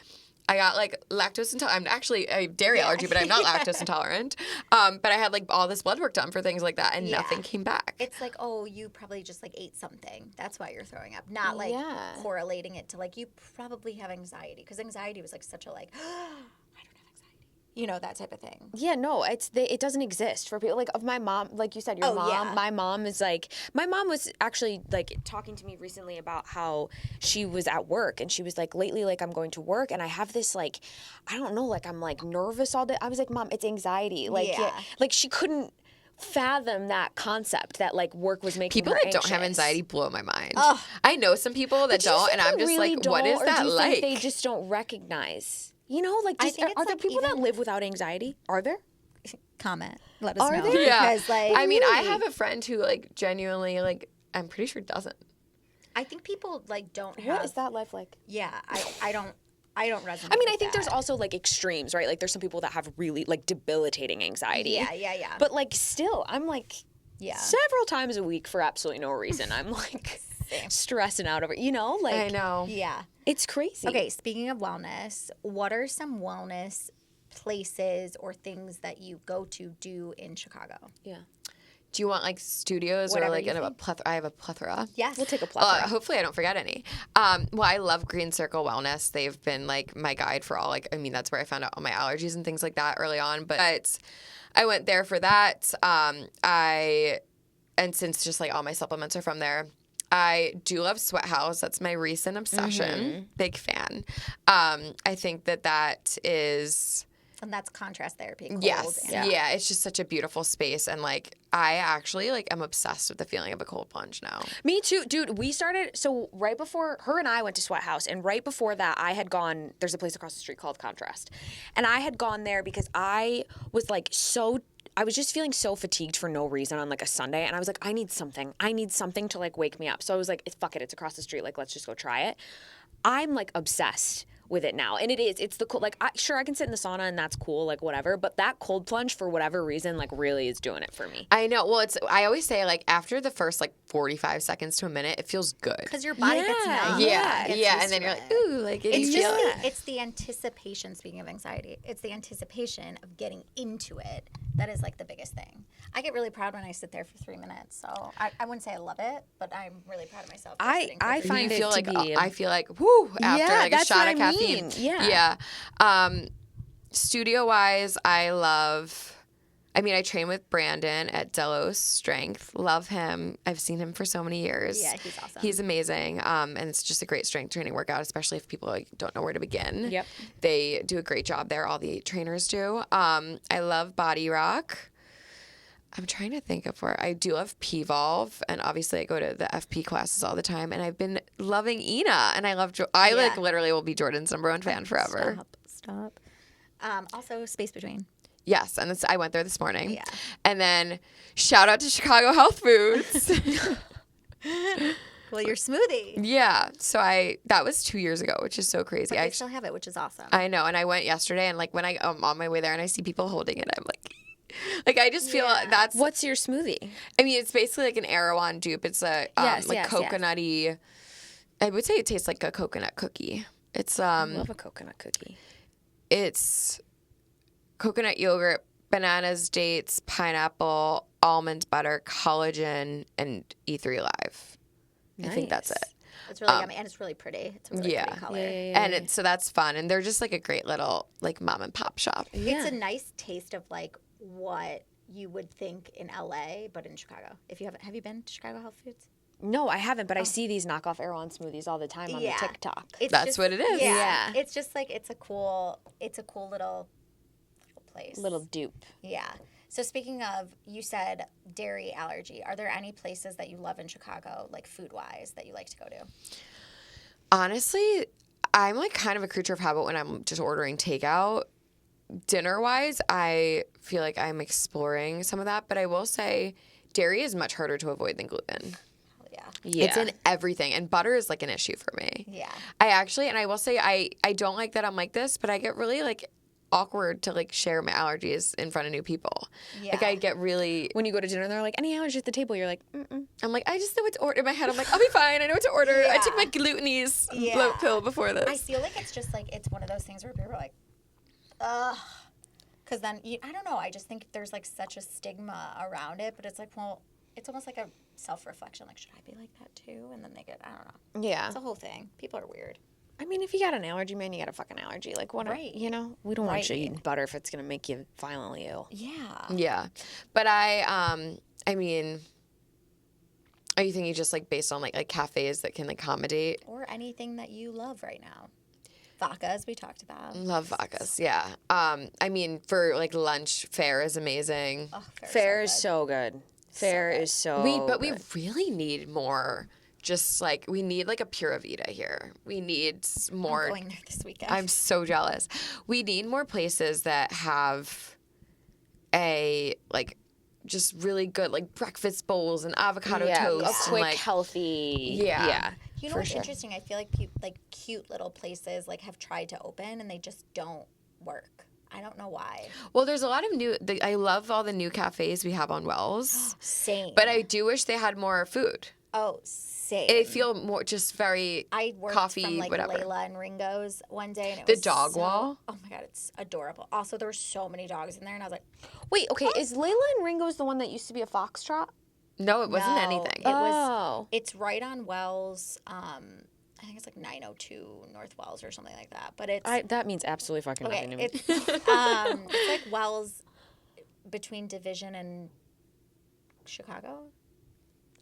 I got like lactose intolerant. I'm actually a dairy allergy, but I'm not lactose intolerant. But I had like all this blood work done for things like that, and Yeah. nothing came back. It's like, you probably just like ate something. That's why you're throwing up. Not like Yeah. correlating it to like you probably have anxiety because anxiety was like such a like, I don't have anxiety. That type of thing. Yeah, no, it doesn't exist for people. Like of my mom, like you said, your mom. yeah. My mom is like, my mom was actually like talking to me recently about how she was at work and she was like, lately, like I'm going to work and I have this like, I don't know, like I'm like nervous all day. I was like, Mom, it's anxiety. Like, Yeah. like she couldn't fathom that concept that like work was making People her that don't have anxious. anxiety blow my mind. Ugh. I know some people that But do you don't, think and I'm they just really like, what don't, is or that do you like? think they just don't recognize? Like, I just, think are it's, there like, people that even- live without anxiety? Are there? Comment. Let us Are know. there? Yeah. Because like, I mean, I really? have a friend who like genuinely like I'm pretty sure doesn't. I think people like don't have. What is that life like? Yeah. I don't resonate. I mean, I with think there's that. also like extremes, right? Like there's some people that have really like debilitating anxiety. Yeah. But like still, I'm like Yeah. several times a week for absolutely no reason. I'm like Same. stressing out over, like I know. Yeah. it's crazy. Okay, speaking of wellness, what are some wellness places or things that you go to do in Chicago? Yeah. Do you want like studios or Whatever like you in a think. plethora? I have a plethora. Yes. We'll take a plethora. Hopefully I don't forget any. Well, I love Green Circle Wellness. They've been like my guide for all that's where I found out all my allergies and things like that early on. But I went there for that. And since just like all my supplements are from there, I do love Sweat House. That's my recent obsession. Big fan. I think that is. And that's contrast therapy. Cold Yes. and- Yeah. It's just such a beautiful space. And like, I actually like am obsessed with the feeling of a cold plunge now. Me too, dude. We started so right before her and I went to Sweat House, and right before that, I had gone. There's a place across the street called Contrast, and I had gone there because I was like I was just feeling so fatigued for no reason on like a Sunday, and I was like, I need something to like wake me up. So I was like, fuck it, it's across the street. Like, let's just go try it. I'm like obsessed with it now, and it's the cool. Like, I can sit in the sauna and that's cool, like whatever. But that cold plunge, for whatever reason, like really is doing it for me. I know. Well, I always say like after the first like 45 seconds to a minute, it feels good. Because your body gets Yeah. numb. Yeah. It gets Yeah. used And then to you're it. like, ooh, like It's you just feel it's the anticipation. Speaking of anxiety, it's the anticipation of getting into it that is like the biggest thing. I get really proud when I sit there for 3 minutes. So I wouldn't say I love it, but I'm really proud of myself. For sitting for I 3 find you it feel to like be- I feel like whoo after Yeah, like a that's shot what of I caffeine. mean. Yeah. Studio wise, I love. I mean, I train with Brandon at Delos Strength. Love him. I've seen him for so many years. Yeah, he's awesome. He's amazing. And it's just a great strength training workout, especially if people like don't know where to begin. Yep. They do a great job there. All the trainers do. I love Body Rock. I'm trying to think of where I do love P-Volve, and obviously I go to the FP classes all the time. And I've been loving Ina, and I love. I like literally will be Jordan's #1 fan forever. Stop. Also, Space Between. Yes, and I went there this morning. Yeah. And then shout out to Chicago Health Foods. Well, your smoothie. Yeah, so that was 2 years ago, which is so crazy. But they still have it, which is awesome. I know, and I went yesterday, and like when I'm on my way there and I see people holding it, I'm like, Like I just feel that's. What's your smoothie? I mean, it's basically like an Erewhon dupe. It's a Yes, like yes, coconutty. I would say it tastes like a coconut cookie. It's I love a coconut cookie. It's coconut yogurt, bananas, dates, pineapple, almond butter, collagen, and E3 Live. I think that's it. It's really yummy, and it's really pretty. It's a really pretty color. And so that's fun, and they're just like a great little like mom and pop shop. It's a nice taste of like what you would think in LA, but in Chicago. If you haven't, have you been to Chicago Health Foods? No, I haven't, but I see these knockoff Erewhon smoothies all the time on the TikTok. That's what it is. Yeah. It's just like it's a cool little place. Little dupe. Yeah. So speaking of, you said dairy allergy. Are there any places that you love in Chicago, like food-wise, that you like to go to? Honestly, I'm like kind of a creature of habit when I'm just ordering takeout. Dinner-wise, I feel like I'm exploring some of that, but I will say dairy is much harder to avoid than gluten. Yeah. It's in everything, and butter is like an issue for me. Yeah. I will say I don't like that I'm like this, but I get really like awkward to like share my allergies in front of new people. Yeah. Like I get really When you go to dinner, they're like, any allergies at the table? You're like, mm-mm. I'm like, I just know what to order. In my head, I'm like, I'll be fine. I know what to order. I took my glutenese bloat pill before this. I feel like it's just like, it's one of those things where people are like, ugh. Because then, I don't know, I just think there's like such a stigma around it, but it's like, well, it's almost like a self-reflection. Like, should I be like that too? And then they get, I don't know. Yeah. It's a whole thing. People are weird. I mean, if you got an allergy, man, you got a fucking allergy. Like, what? Right. You know, we don't want you eating butter if it's gonna make you violently ill. Yeah. Yeah, but I mean, are you thinking just like based on like cafes that can accommodate? Or anything that you love right now. Vodka, as we talked about. Love vodkas, yeah. I mean, for like lunch, fare is amazing. Oh, Fare is so good. Fare is so But we good. really need more. Just like we need like a Pura Vida here. We need more. I'm going there this weekend. I'm so jealous. We need more places that have a like just really good like breakfast bowls and avocado toast. A quick, and, like, healthy. Yeah. You know what's interesting? I feel like like cute little places like have tried to open and they just don't work. I don't know why. Well, there's a lot of new. I love all the new cafes we have on Wells. Same. But I do wish they had more food. Oh, same. They feel more just very I worked coffee, from like whatever. Layla and Ringo's one day, and it The was dog wall? Oh my god, it's adorable. Also, there were so many dogs in there, and I was like, Wait, okay, is Layla and Ringo's the one that used to be a foxtrot? No, it wasn't No, anything. It was. Oh. It's right on Wells. I think it's like 902 North Wells or something like that. But it's That means absolutely fucking okay. nothing to me. It's like Wells between Division and Chicago.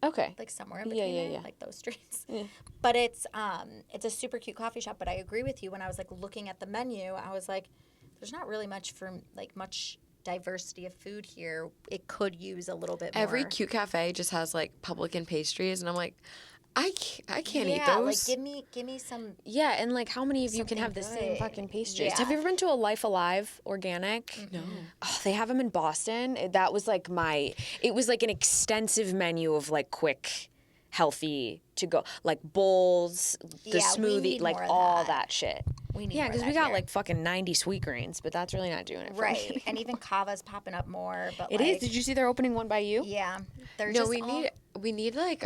Okay. Like somewhere in Yeah, between yeah, there, yeah. like those streets. Yeah. But it's a super cute coffee shop. But I agree with you. When I was like looking at the menu, I was like, there's not really much much diversity of food here. It could use a little bit more. Every cute cafe just has like publican pastries, and I'm like, I can't eat Yeah, those. like give me some. Yeah, and like how many of you can Something have the same good. fucking pastries? Yeah. Have you ever been to a Life Alive organic? No. Oh, they have them in Boston. That was like it was like an extensive menu of like quick, healthy to go, like bowls, the Yeah, we smoothie, need like more of all that. that shit. We need Yeah, more of because we that got here. like fucking 90 sweet greens, but that's really not doing it for right, me. and even Kava's popping up more. But It like, is. Did you see they're opening one by you? Yeah, they're No, just we all, need like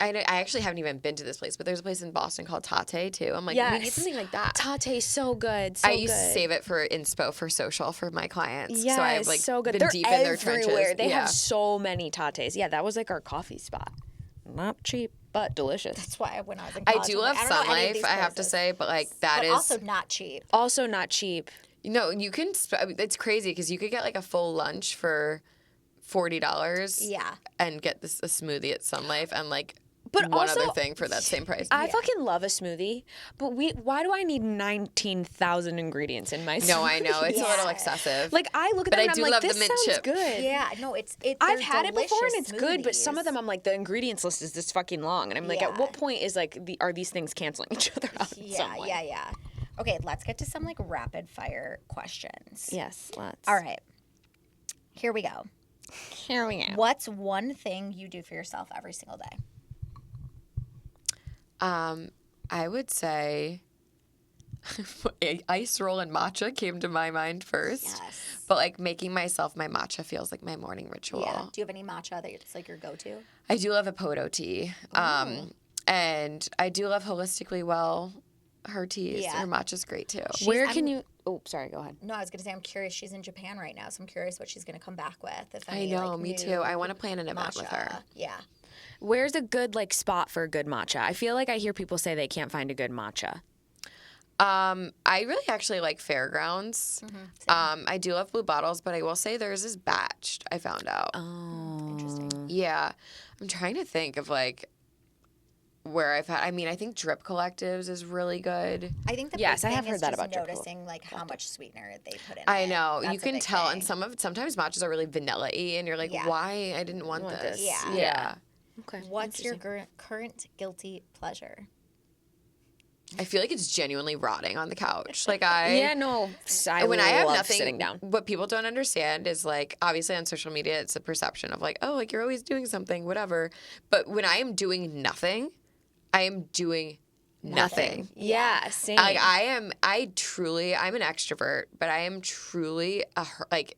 I actually haven't even been to this place, but there's a place in Boston called Tate too. I'm like, we need Yes. something like that. Tate's so good. So I used good. to save it for inspo for social for my clients. Yes, so I've like so good. been They're deep in their everywhere. trenches. They yeah. have so many tates. Yeah, that was like our coffee spot. Not cheap, but delicious. That's why when I was in I college, do I'm love like, I don't know any of Sun these Life, I have to places. say, but like that But is also not cheap. Also not cheap. you know, you can it's crazy because you could get like a full lunch for $40 Yeah, and get a smoothie at Sun Life and like But one also, other thing for that same price. I Yeah. fucking love a smoothie, but why do I need 19,000 ingredients in my smoothie? No, I know it's a little Yeah. excessive. Like I look at But them I and do I'm like, love the this mint sounds chip. good. yeah. No, it's I've they're had it before and delicious it's good, but some of smoothies. them I'm like the ingredients list is this fucking long, and I'm like, at Yeah. what point is like are these things canceling each other out? in Yeah, some way? yeah. Okay, let's get to some like rapid fire questions. Yes, let's. All right, here we go. Here we go. What's one thing you do for yourself every single day? I would say ice roll and matcha came to my mind first. Yes. But like making myself my matcha feels like my morning ritual. Yeah. Do you have any matcha that it's like your go-to? I do love a Poto tea. And I do love Holistically Well, her teas. Yeah. Her matcha's great too. Where can you? Oh, sorry. Go ahead. No, I was going to say, I'm curious. She's in Japan right now, so I'm curious what she's going to come back with. If I any, know, like, me new too. I want to plan an event with her. matcha. Yeah. Where's a good like spot for a good matcha? I feel like I hear people say they can't find a good matcha. I really actually like Fairgrounds. Same. I do love Blue Bottles, but I will say theirs is batched, I found out. Oh, Interesting. Yeah. I'm trying to think of like where I've had, I mean, I think Drip Collectives is really good. I think the Yes, big I have thing heard is that just about Drip noticing like how much sweetener they put in I it. know. That's You a can big tell. thing. And sometimes matchas are really vanilla-y and you're like, Yeah. why? I didn't want Want this. this. Yeah. Yeah. Okay. What's your interesting. current guilty pleasure? I feel like it's genuinely rotting on the couch. Like Yeah, no. when I have love nothing, sitting down. what people don't understand is like, obviously on social media, it's a perception of like, oh, like you're always doing something, whatever. But when I am doing nothing, I am doing nothing. Yeah, same. Like I'm an extrovert, but I am truly like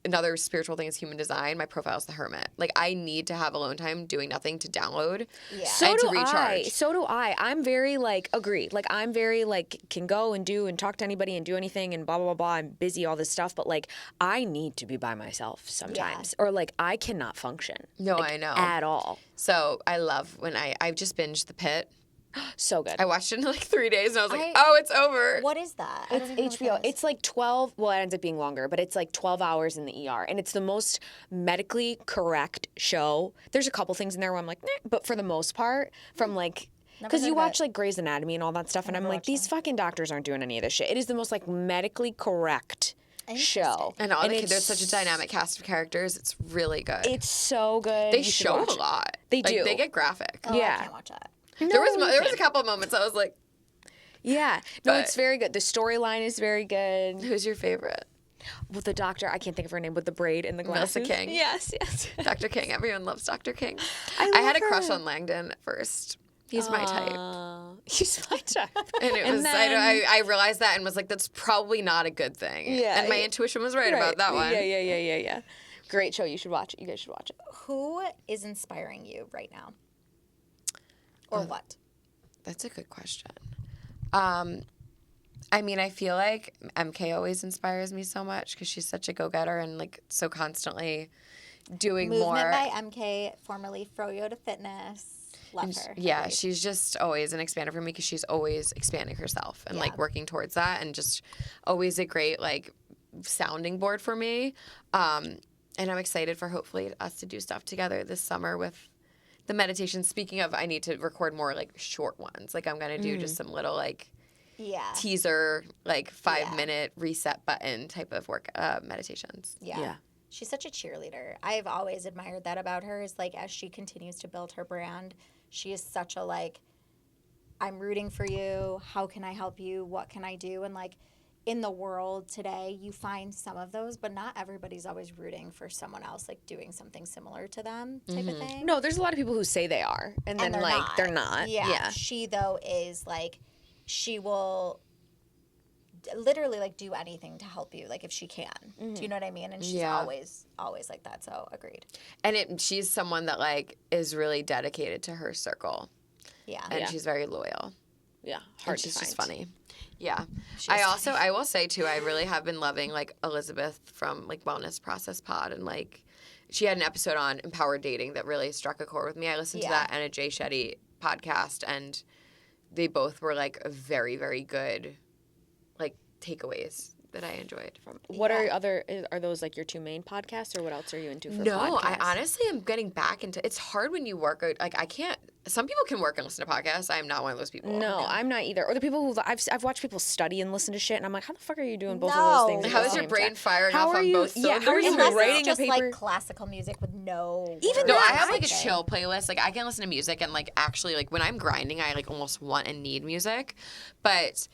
another spiritual thing is human design. My profile is the hermit. Like I need to have alone time doing nothing to download. Yeah. So and do to recharge. So do I. I'm very like agree. Like I'm very like can go and do and talk to anybody and do anything and blah blah blah blah. I'm busy all this stuff, but like I need to be by myself sometimes, or like I cannot function. No, like, I know. at all. So I love when I've just binged The Pit. So good. I watched it in like 3 days and I was like, I- oh, it's over. What is that? I It's don't even know what HBO. that is. It's like 12. Well, it ends up being longer, but it's like 12 hours in the ER, and it's the most medically correct show. There's a couple things in there where I'm like, but for the most part, from like. Never Because heard you of watch it. like Grey's Anatomy and all that stuff, and I'm never like, watched these that. fucking doctors aren't doing any of this shit. It is the most like medically correct show. and all it's there's such a dynamic cast of characters. It's really good. It's so good. They You should show watch a it. lot. They Like, do. They get graphic. Oh, yeah. I can't watch that. There was No, there was you a couple of moments I was like, Yeah. No, But- it's very good. The storyline is very good. who's your favorite? Well, the doctor, I can't think of her name, with the braid and the Melissa glasses. King. Yes, yes. Dr. King. Everyone loves Dr. King. I I had a love crush her. on Langdon at first. He's my type. He's my type. And it was I realized that and was like, that's probably not a good thing. Yeah, And my yeah. intuition was right about that one. Yeah. Great show. You should watch it. You guys should watch it. Who is inspiring you right now? Or what? That's a good question. I mean, I feel like MK always inspires me so much because she's such a go-getter and like so constantly doing Movement more. by MK, formerly Froyo to Fitness. Love And her. yeah, Agreed. she's just always an expander for me because she's always expanding herself and like Yeah. working towards that and just always a great like sounding board for me. And I'm excited for hopefully us to do stuff together this summer with the meditation. Speaking of, I need to record more like short ones. Like I'm gonna do just some little like Yeah. teaser, like 5 Yeah. minute reset button type of work meditations. Yeah. Yeah. She's such a cheerleader. I've always admired that about her is like as she continues to build her brand, she is such a like I'm rooting for you. How can I help you? What can I do? And like in the world today, you find some of those, but not everybody's always rooting for someone else like doing something similar to them type of thing. No, there's a lot of people who say they are, and then they're like not. they're not. Yeah. She though is like she will literally like do anything to help you like if she can. Do you know what I mean? And she's Yeah. always like that. So agreed. And she's someone that like is really dedicated to her circle Yeah. and Yeah. she's very loyal. Yeah. And Hard to she's find. just funny. Yeah. She I is also I will say too, I really have been loving like Elizabeth from like Wellness Process Pod and like she had an episode on empowered dating that really struck a chord with me. I listened to Yeah. that and a Jay Shetty podcast and they both were like a very, very good like takeaways that I enjoyed from What are Yeah. other? Are those like your two main podcasts, or what else are you into for No, podcasts? I honestly am getting back into. It's hard when you work. Like I can't. Some people can work and listen to podcasts. I am not one of those people. No, I'm not either. Or the people who I've watched people study and listen to shit, and I'm like, how the fuck are you doing both of No. those things? at How the is your same brain time? firing How off are on you- both yeah, cylinders? how are you Unless writing it's a just paper? like classical music with no Even No, words I that, have or like a anything. chill playlist. Like I can listen to music and like actually like when I'm grinding, I like almost want and need music. But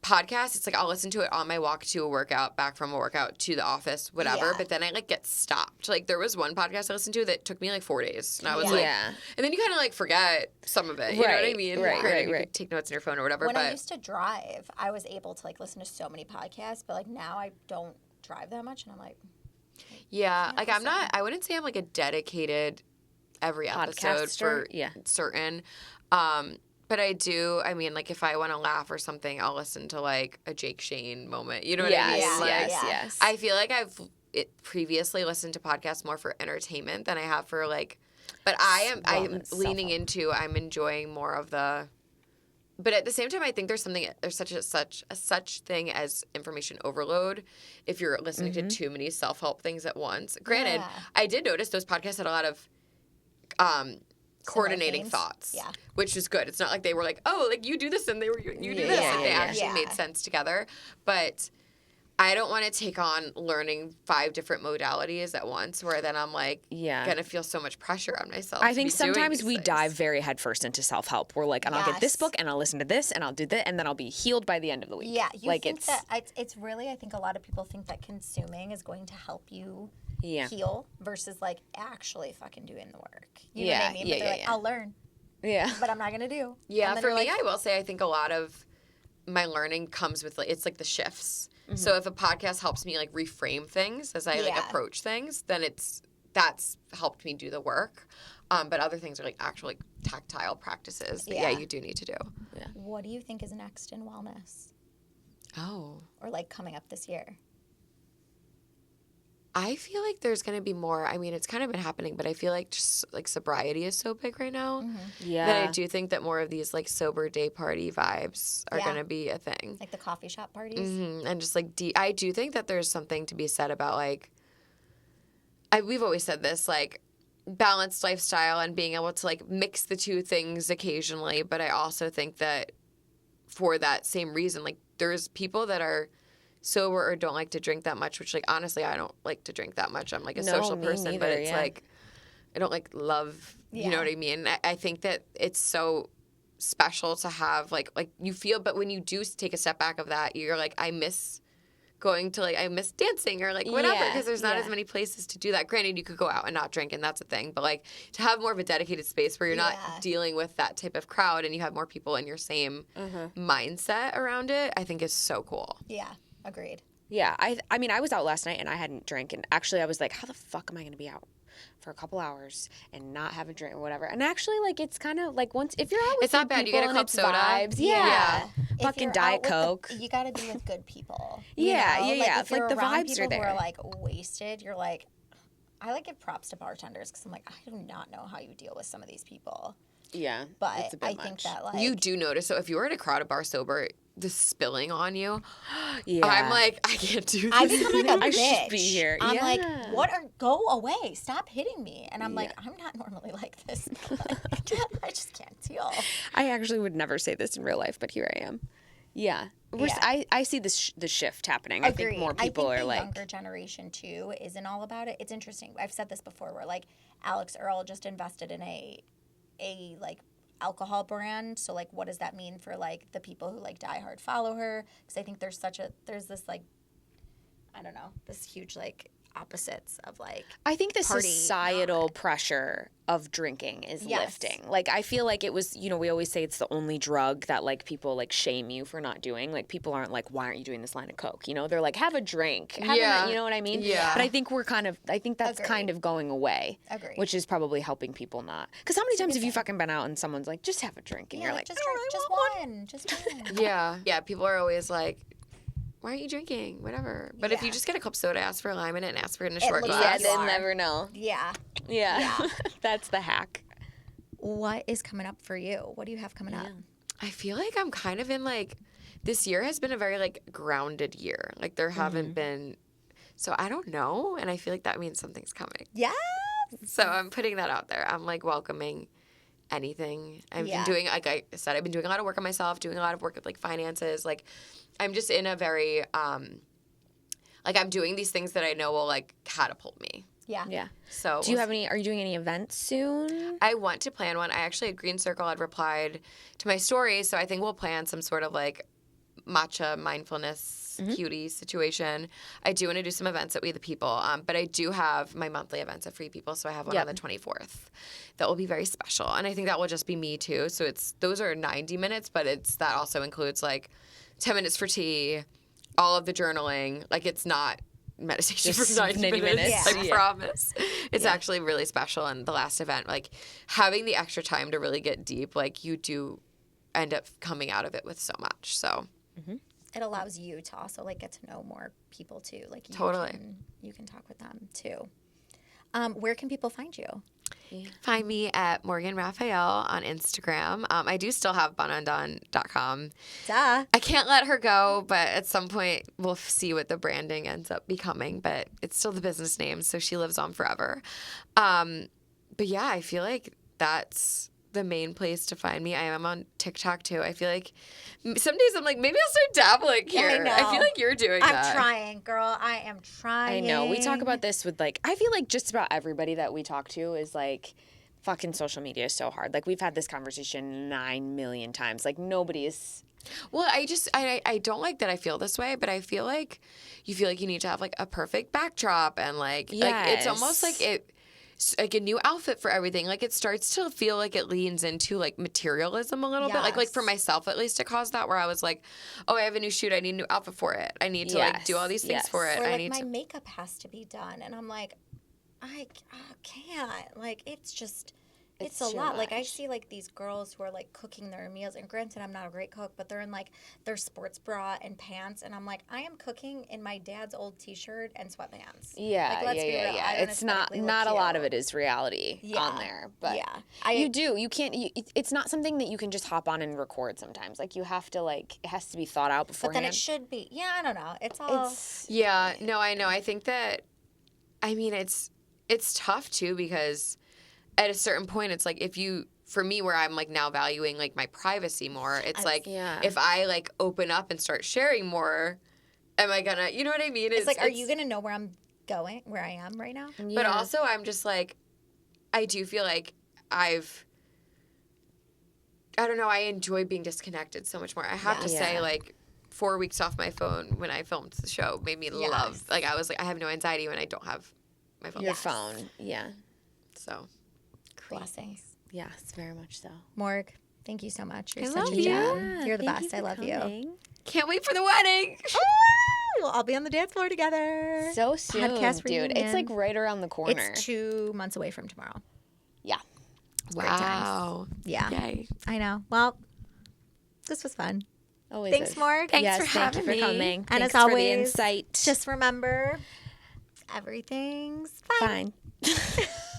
podcasts, it's like I'll listen to it on my walk to a workout, back from a workout to the office, whatever. Yeah. But then I like get stopped. Like there was one podcast I listened to that took me like 4 days, and I was Yeah. like, Yeah. and then you kind of like forget some of it. You know what I Right, mean? right, Granted, right, you right. could take notes in your phone or whatever. When but I used to drive, I was able to like listen to so many podcasts, but like now I don't drive that much, and I'm like, yeah, can't like I'm listen. not. I wouldn't say I'm like a dedicated every episode Podcaster? for Yeah. certain. But I do. I mean, like if I want to laugh or something, I'll listen to like a Jake Shane moment. You know what I mean? Yes, Like, yes. I feel like I've previously listened to podcasts more for entertainment than I have for like. But I'm Wellness, leaning self-help. into. I'm enjoying more of the. But at the same time, I think there's such thing as information overload if you're listening to too many self-help things at once. Granted, Yeah. I did notice those podcasts had a lot of coordinating themes. thoughts, Yeah. which is good. It's not like they were like, oh, like you do this and you do this. Yeah, Like, they yeah, yeah. actually made Yeah. sense together. But I don't want to take on learning 5 different modalities at once, where then I'm like, Yeah. gonna feel so much pressure on myself. I to think be doing sometimes these we things. dive very headfirst into self-help. We're like, and I'll get this Yes. book and I'll listen to this and I'll do that and then I'll be healed by the end of the week. Yeah, you like think that it's really, I think a lot of people think that consuming is going to help you Yeah. heal versus like actually fucking doing the work. You know Yeah, what I mean? yeah, But they're yeah, like, yeah. I'll learn, Yeah. but I'm not gonna do. Yeah, And then for you're me, like, I will say I think a lot of my learning comes with like it's like the shifts. Mm-hmm. So if a podcast helps me like reframe things as I like Yeah. approach things, then that's helped me do the work. But other things are like actual like tactile practices that Yeah. you do need to do. what do you think is next in wellness Oh. or like coming up this year? I feel like there's going to be more. I mean, it's kind of been happening, but I feel like just like sobriety is so big right now Yeah. that I do think that more of these like sober day party vibes are Yeah. going to be a thing. Like the coffee shop parties? And just like I do think that there's something to be said about like we've always said this, like balanced lifestyle and being able to like mix the two things occasionally, but I also think that for that same reason, like there's people that are sober or don't like to drink that much, which like honestly I don't like to drink that much. I'm like a No, social me person, but neither, it's yeah. like I don't like love, you know Yeah. what I mean? I think that it's so special to have like you feel, but when you do take a step back of that, you're like, I miss going to like I miss dancing or like whatever, Yeah, because there's not as yeah. many places to do that. Granted, you could go out and not drink, and that's a thing, but like to have more of a dedicated space where you're not Yeah. dealing with that type of crowd and you have more people in your same mindset around it, I think is so cool. Yeah, agreed. Yeah, I mean, I was out last night and I hadn't drank, and actually I was like, how the fuck am I going to be out for a couple hours and not have a drink or whatever? And actually, like, it's kind of like once if you're out with It's not good bad. You get a people and club it's soda. vibes, Yeah. yeah. If Fucking you're Diet out with Coke. you got to be with good people. Yeah, you know? yeah, yeah. If It's like you're the around vibes are people who there. are like wasted, you're like, I like give props to bartenders because I'm like, I do not know how you deal with some of these people. Yeah, But it's a bit I think much. that like You do notice, so if you were at a crowded bar sober, the spilling on you, Yeah. I'm like, I can't do this. I become like a I bitch. should be here. I'm like, Yeah. what are go away? Stop hitting me. And I'm like, Yeah. I'm not normally like this. Like, I just can't deal. I actually would never say this in real life, but here I am. Yeah. Yeah. I see this the shift happening. I think more people I think are the like, younger generation too isn't all about it. It's interesting. I've said this before where like Alex Earl just invested in a like alcohol brand. So like what does that mean for like the people who like die hard follow her? Because I think there's this like I don't know, this huge like opposites of like I think the party societal pressure of drinking is Yes. lifting. Like I feel like it was, we always say it's the only drug that like people like shame you for not doing. Like people aren't like, why aren't you doing this line of Coke? They're like, have a drink. Yeah. You know what I mean? Yeah. But I think I think that's kind Agreed. of going away. Agreed. Which is probably helping people not. Because how many times have you fucking been out and someone's like, just have a drink, and yeah, you're like, just "Oh, drink, I just want one, just one. Yeah, people are always like, why aren't you drinking? Whatever. But if you Yeah. just get a club soda, ask for a lime in it and ask for it in a It short looks glass. like you are. never know. Yeah. Yeah. Yeah. That's the hack. What is coming up for you? What do you have coming up? I feel like I'm kind of in like, this year has been a very like grounded year. Like there haven't been, so I don't know. And I feel like that means something's coming. Yeah. So I'm putting that out there. I'm like welcoming anything. I've Yeah. been doing, like I said, I've been doing a lot of work on myself, doing a lot of work with like finances. Like I'm just in a very, like I'm doing these things that I know will like catapult me. Yeah. Yeah. So Do you have are you doing any events soon? I want to plan one. I actually at Green Circle had replied to my story, so I think we'll plan some sort of like matcha mindfulness cutie situation. I do want to do some events at We the People, but I do have my monthly events at Free People, so I have one on the 24th that will be very special, and I think that will just be me too. So those are 90 minutes, but that also includes like 10 minutes for tea, all of the journaling. Like it's not meditation Just for 90 minutes. Yeah. I promise. It's actually really special. And the last event, like having the extra time to really get deep, like you do end up coming out of it with so much. So It allows you to also like get to know more people too. Like you can talk with them too. Where can people find you? Find me at Morgan Raphael on Instagram. I do still have undone.com. Duh. I can't let her go, but at some point we'll see what the branding ends up becoming. But it's still the business name, so she lives on forever. But yeah, I feel like that's the main place to find me. I am on TikTok too. I feel like some days I'm like, maybe I'll start dabbling here. I know. I feel like you're doing that. I'm trying, girl. I am trying. I know. We talk about this with like, I feel like just about everybody that we talk to is like, fucking social media is so hard. Like we've had this conversation 9 million times. Like nobody is. Well, I don't like that I feel this way, but I feel like you need to have like a perfect backdrop and like it's almost like like a new outfit for everything. Like it starts to feel like it leans into like materialism a little bit. Like for myself at least, it caused that where I was like, oh, I have a new shoot. I need a new outfit for it. I need to like do all these things for it. Or I like need my to. makeup has to be done, and I'm like, I can't. Like it's a lot. Like I see like these girls who are like cooking their meals, and granted I'm not a great cook, but they're in like their sports bra and pants, and I'm like, I am cooking in my dad's old t-shirt and sweatpants. Yeah, like, let's be real. I don't It's not aesthetically look a lot cute. of it is reality on there, but you can't. It's not something that you can just hop on and record. Sometimes, like you have to like it has to be thought out beforehand. But then it should be. Yeah, I don't know. It's all. Yeah, no, I know. I think that. I mean, it's tough too because at a certain point, it's like for me, where I'm like now valuing like my privacy more, it's like if I like open up and start sharing more, am I gonna, you know what I mean? It's like, are you gonna know where I'm going, where I am right now? Yeah. But also, I'm just like, I do feel like I don't know, I enjoy being disconnected so much more. I have to say, like, 4 weeks off my phone when I filmed the show made me love, like, I was like, I have no anxiety when I don't have my phone. Your phone, So. Blessings. Yes, very much so. Morg, thank you so much. You're I such love a you. gem. You're the best. I love you. Can't wait for the wedding. We'll all be on the dance floor together. So soon, Podcast dude. reunion. It's like right around the corner. It's 2 months away from tomorrow. Yeah. Great times. Wow. Yeah. Yay. I know. Well, this was fun. Always Thanks, is. Morg. Thanks for thank you having for me. coming. And Thanks as for the always, insight. just remember, everything's fine. Fine.